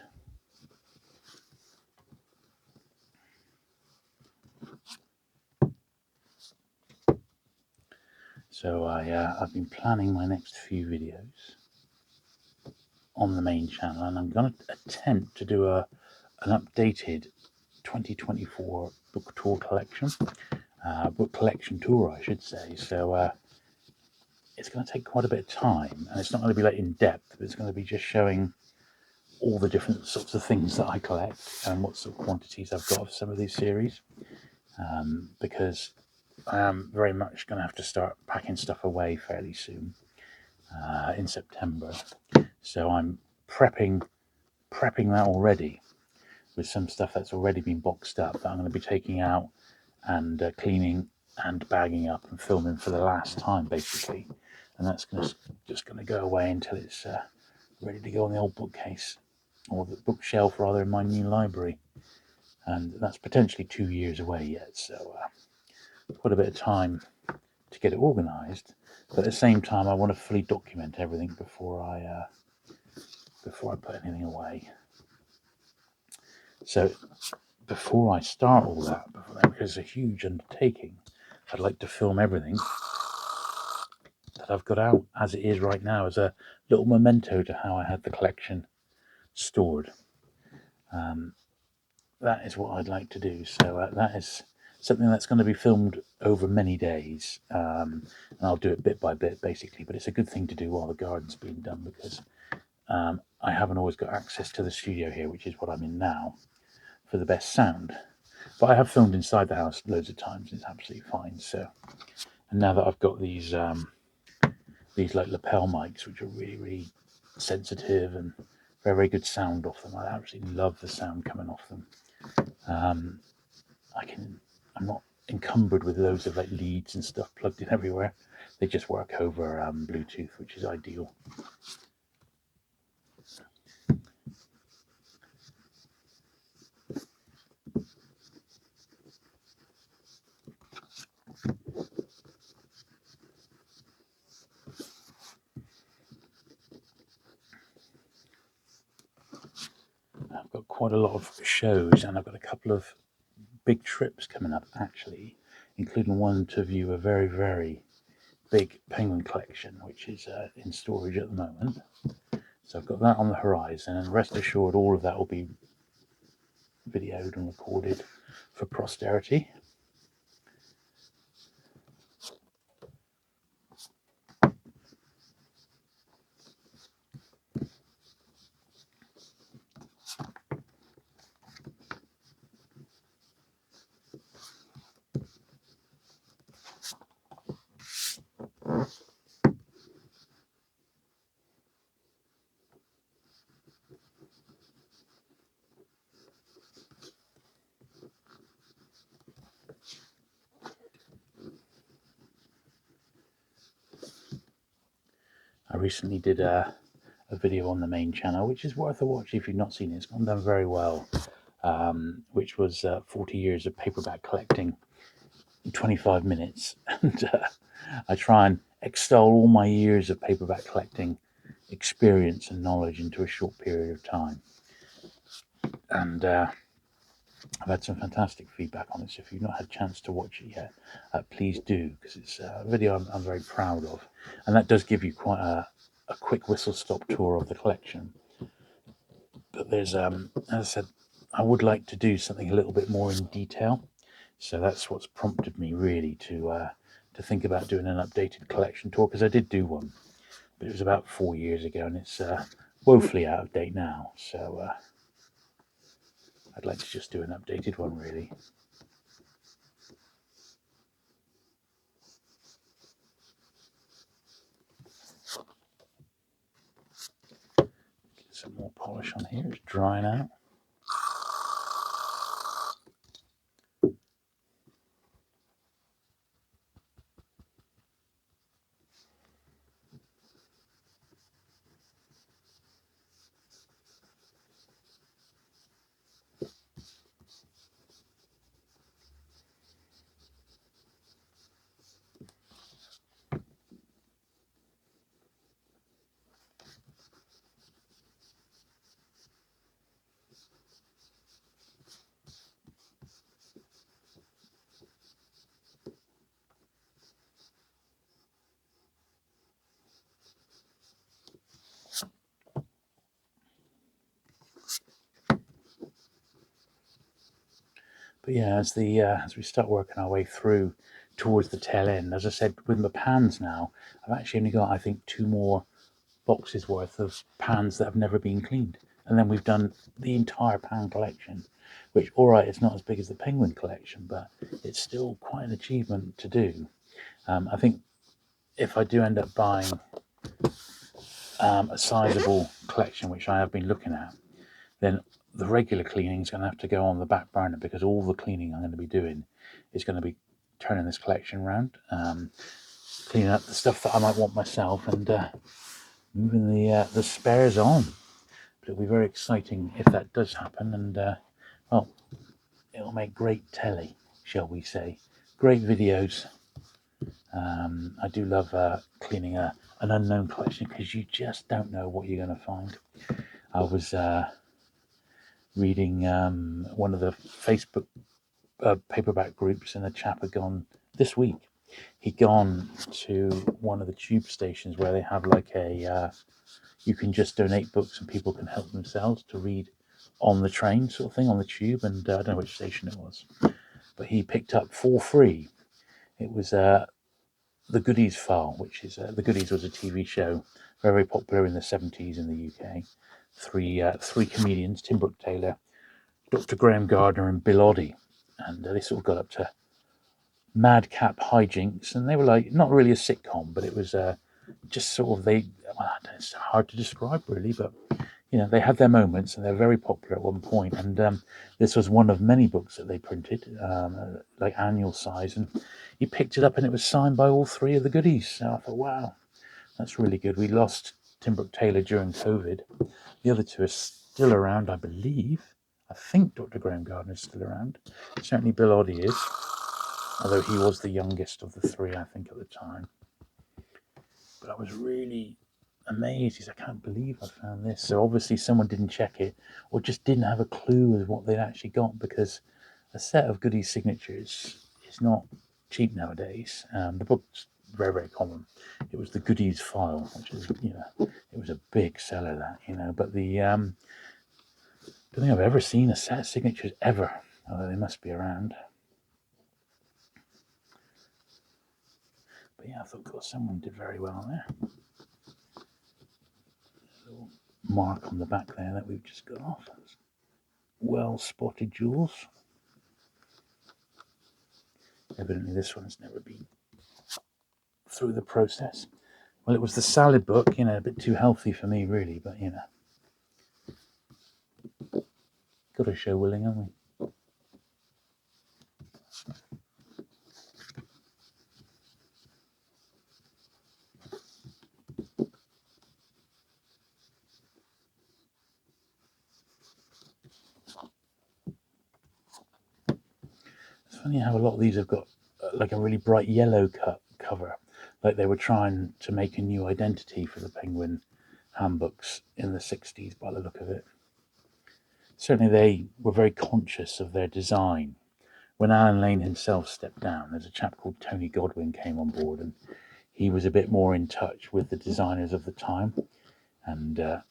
So I've been planning my next few videos on the main channel, and I'm going to attempt to do an updated 2024 book tour collection, book collection tour, I should say. So it's going to take quite a bit of time, and it's not going to be like in depth, but it's going to be just showing all the different sorts of things that I collect and what sort of quantities I've got of some of these series, because I am very much going to have to start packing stuff away fairly soon, in September. So I'm prepping that already with some stuff that's already been boxed up that I'm going to be taking out and cleaning and bagging up and filming for the last time, basically. And that's just going to go away until it's ready to go on the old bookcase, or the bookshelf rather, in my new library. And that's potentially 2 years away yet, so quite a bit of time to get it organised. But at the same time, I want to fully document everything before I put anything away. So before I start all that, because it's a huge undertaking, I'd like to film everything that I've got out as it is right now, as a little memento to how I had the collection stored. That is what I'd like to do. So that is something that's going to be filmed over many days, and I'll do it bit by bit, basically. But it's a good thing to do while the garden's being done, because I haven't always got access to the studio here, which is what I'm in now, for the best sound. But I have filmed inside the house loads of times, and it's absolutely fine. So, and now that I've got these like lapel mics, which are really, really sensitive and very, very good sound off them, I absolutely love the sound coming off them. I'm not encumbered with loads of like leads and stuff plugged in everywhere. They just work over Bluetooth, which is ideal. quite a lot of shows, and I've got a couple of big trips coming up, actually, including one to view a very, very big penguin collection, which is in storage at the moment. So I've got that on the horizon, and rest assured, all of that will be videoed and recorded for posterity. I recently did a video on the main channel, which is worth a watch if you've not seen it. It's gone down very well, which was 40 years of paperback collecting in 25 minutes. And I try and extol all my years of paperback collecting experience and knowledge into a short period of time. And I've had some fantastic feedback on it, so if you've not had a chance to watch it yet, please do, because it's a video I'm very proud of. And that does give you quite a quick whistle-stop tour of the collection. But there's, as I said, I would like to do something a little bit more in detail. So that's what's prompted me really to think about doing an updated collection tour, because I did do one, but it was about 4 years ago, and it's woefully out of date now. So I'd like to just do an updated one, really. Get some more polish on here. It's drying out. But yeah, as we start working our way through towards the tail end, as I said, with my pans now, I've actually only got, I think, 2 more boxes worth of pans that have never been cleaned, and then we've done the entire pan collection. Which, all right, it's not as big as the penguin collection, but it's still quite an achievement to do. I think if I do end up buying a sizable collection, which I have been looking at, then the regular cleaning is going to have to go on the back burner, because all the cleaning I'm going to be doing is going to be turning this collection around, cleaning up the stuff that I might want myself, and moving the spares on. But it'll be very exciting if that does happen, and well, it'll make great telly, shall we say. Great videos. I do love cleaning an unknown collection, because you just don't know what you're going to find. I was reading one of the Facebook paperback groups, and a chap had gone this week. He'd gone to one of the tube stations where they have like a you can just donate books and people can help themselves to read on the train, sort of thing, on the tube. And I don't know which station it was, but he picked up for free. It was the Goodies file, which is the Goodies was a TV show very popular in the 70s in the UK. Three comedians, Tim Brooke Taylor, Dr. Graham Gardner, and Bill Oddie, and they sort of got up to madcap hijinks, and they were like not really a sitcom, but it was just sort of it's hard to describe really, but they had their moments, and they're very popular at one point. And this was one of many books that they printed, like annual size, and he picked it up, and it was signed by all 3 of the Goodies. So I thought, wow, that's really good. We lost Tim Brooke Taylor during COVID. The other 2 are still around, I believe. I think Dr. Graham Gardner is still around. Certainly Bill Oddie is, although he was the youngest of the 3, I think, at the time. But I was really amazed. He's, I can't believe I found this. So obviously someone didn't check it, or just didn't have a clue as what they'd actually got, because a set of goodies signatures is not cheap nowadays. The book's very, very common. It was the goodies file, which is, it was a big seller, that, but the I don't think I've ever seen a set of signatures ever, although they must be around. But yeah, I thought, God, someone did very well there. Little mark on the back there that we've just got off. Well spotted jewels. Evidently this one's never been through the process. Well, it was the salad book, a bit too healthy for me, really, but got to show willing, haven't we? It's funny how a lot of these have got like a really bright yellow cover, like they were trying to make a new identity for the Penguin Handbooks in the 60s by the look of it. Certainly they were very conscious of their design. When Alan Lane himself stepped down, there's a chap called Tony Godwin came on board, and he was a bit more in touch with the designers of the time. And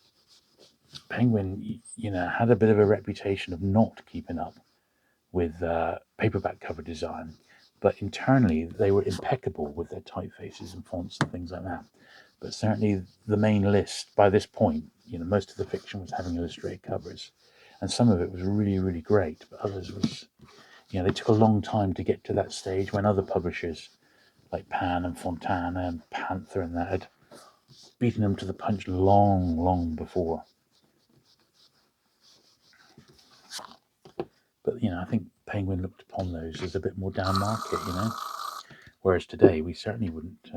Penguin, had a bit of a reputation of not keeping up with paperback cover design, but internally they were impeccable with their typefaces and fonts and things like that. But certainly the main list by this point, most of the fiction was having illustrated covers, and some of it was really, really great, but others was, they took a long time to get to that stage when other publishers like Pan and Fontana and Panther and that had beaten them to the punch long, long before. But, I think Penguin looked upon those as a bit more down market, Whereas today, we certainly wouldn't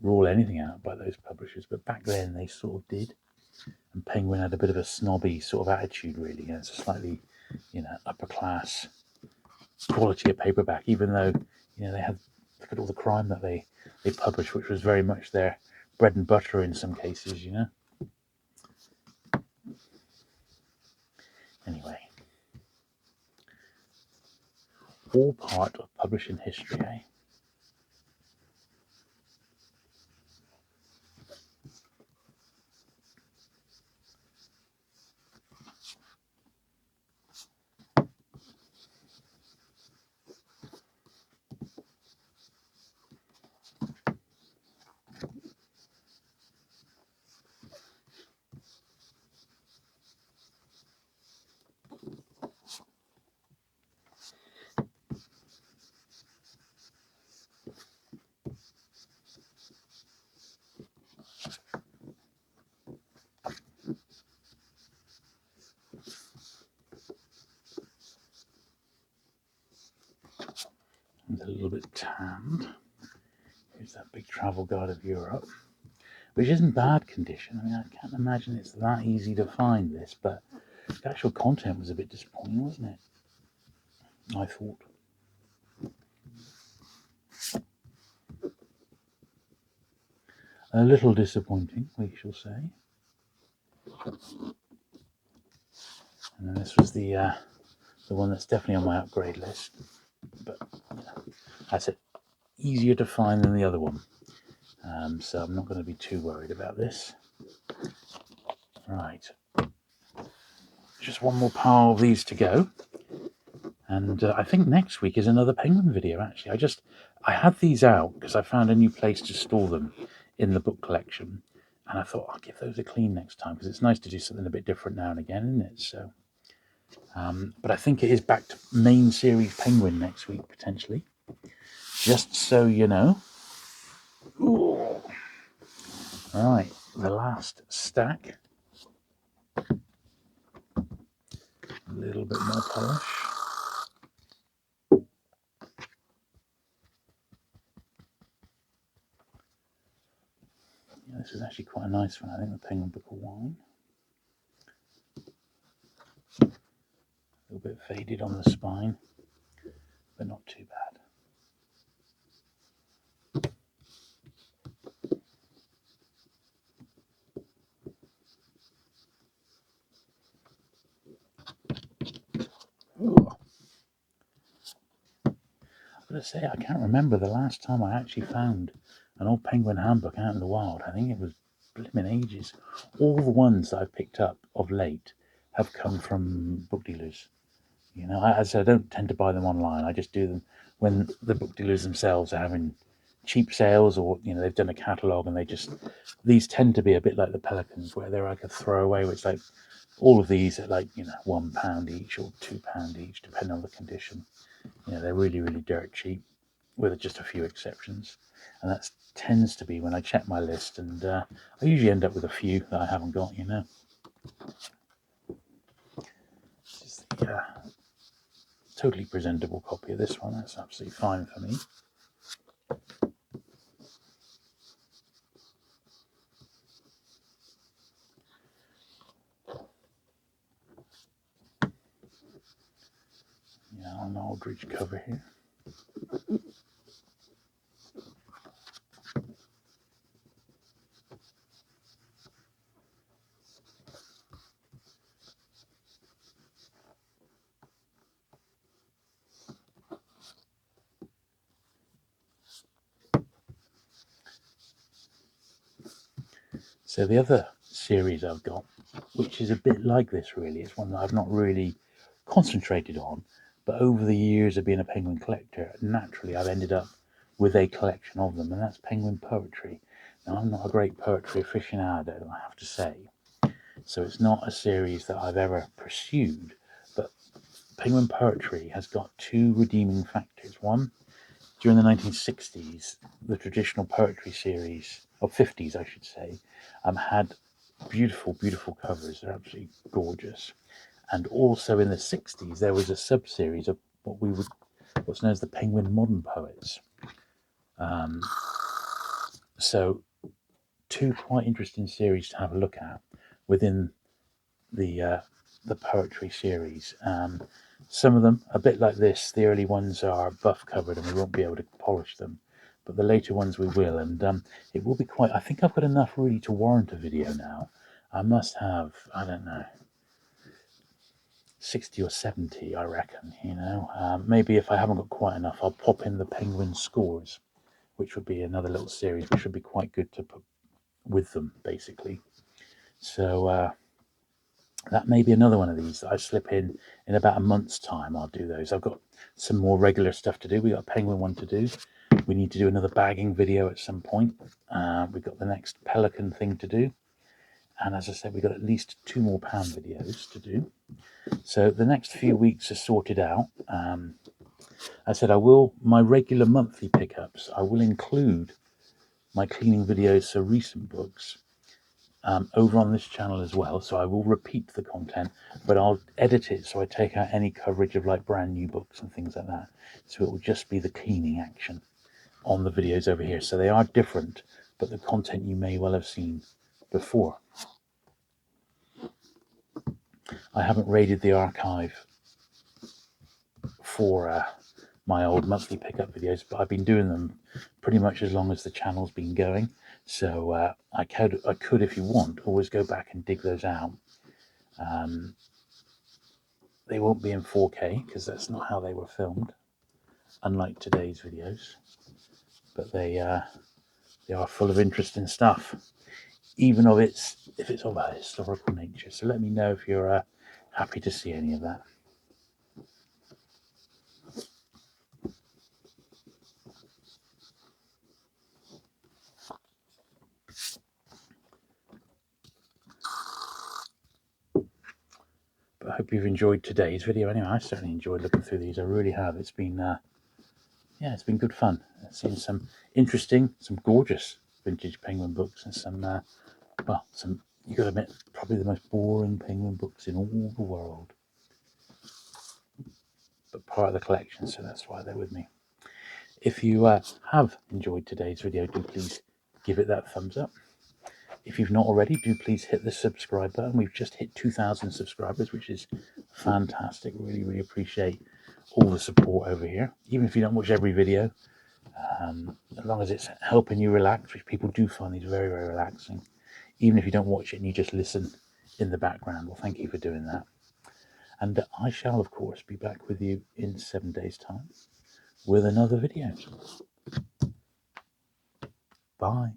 rule anything out by those publishers. But back then, they sort of did. And Penguin had a bit of a snobby sort of attitude, really. It's a slightly, upper class quality of paperback, even though, they had, look at all the crime that they published, which was very much their bread and butter in some cases, Anyway. All part of publishing history, eh? It's a little bit tanned. Here's that big travel guide of Europe, which isn't bad condition. I mean, I can't imagine it's that easy to find this, but the actual content was a bit disappointing, wasn't it? I thought. A little disappointing, we shall say. And then this was the one that's definitely on my upgrade list, but that's it. Easier to find than the other one. So I'm not going to be too worried about this. Right. Just one more pile of these to go. And I think next week is another Penguin video, actually. I had these out because I found a new place to store them in the book collection. And I thought, I'll give those a clean next time, because it's nice to do something a bit different now and again, isn't it? So, but I think it is back to main series Penguin next week, potentially. Just so you know. Ooh. All right, the last stack. A little bit more polish. Yeah, this is actually quite a nice one. I think the Penguin Book of Wine. A little bit faded on the spine, but not too bad. But I say, I can't remember the last time I actually found an old penguin handbook out in the wild. I think it was blimmin' ages. All the ones that I've picked up of late have come from book dealers. You know, as I don't tend to buy them online. I just do them when the book dealers themselves are having cheap sales, or you know they've done a catalogue and they just, these tend to be a bit like the Pelicans, where they're like a throwaway. Where it's like all of these are like, you know, £1 each or £2 each, depending on the condition. You know, they're really really dirt cheap, with just a few exceptions, and that tends to be when I check my list, and I usually end up with a few that I haven't got. You know, just the totally presentable copy of this one. That's absolutely fine for me. Yeah, on the Aldridge cover here. So the other series I've got, which is a bit like this really, it's one that I've not really concentrated on, but over the years of being a penguin collector, naturally I've ended up with a collection of them, and that's penguin poetry. Now, I'm not a great poetry aficionado, I have to say, so it's not a series that I've ever pursued, but penguin poetry has got two redeeming factors. One, during the 1960s, the traditional poetry series, or 50s I should say, had beautiful, beautiful covers. They're absolutely gorgeous. And also in the 60s, there was a sub-series of what's known as the Penguin Modern Poets. So two quite interesting series to have a look at within the poetry series. Some of them, a bit like this, the early ones are buff covered and we won't be able to polish them, but the later ones we will, and it will be quite, I think I've got enough really to warrant a video now. I must have, I don't know, 60 or 70, I reckon, you know. Maybe if I haven't got quite enough, I'll pop in the Penguin Scores, which would be another little series, which would be quite good to put with them, basically. So that may be another one of these that I slip in about a month's time. I'll do those. I've got some more regular stuff to do. We got a penguin one to do. We need to do another bagging video at some point. We've got the next pelican thing to do, and as I said, we've got at least 2 more pound videos to do. So the next few weeks are sorted out. I said I will, my regular monthly pickups, I will include my cleaning videos for recent books over on this channel as well. So I will repeat the content, but I'll edit it so I take out any coverage of like brand new books and things like that. So it will just be the cleaning action on the videos over here. So they are different, but the content you may well have seen before. I haven't raided the archive for my old monthly pickup videos, but I've been doing them pretty much as long as the channel's been going. So I could, if you want, always go back and dig those out. They won't be in 4K because that's not how they were filmed, unlike today's videos. But they are full of interesting stuff, even if it's of a historical nature. So let me know if you're happy to see any of that. But I hope you've enjoyed today's video. Anyway, I certainly enjoyed looking through these. I really have. It's been it's been good fun. I've seen some interesting, some gorgeous vintage penguin books, and some you got to admit, probably the most boring penguin books in all the world, but part of the collection, so that's why they're with me. If you have enjoyed today's video, do please give it that thumbs up. If you've not already, do please hit the subscribe button. We've just hit 2,000 subscribers, which is fantastic. Really, really appreciate all the support over here. Even if you don't watch every video, as long as it's helping you relax, which people do find these very, very relaxing. Even if you don't watch it and you just listen in the background, well, thank you for doing that. And I shall, of course, be back with you in 7 days' time with another video. Bye.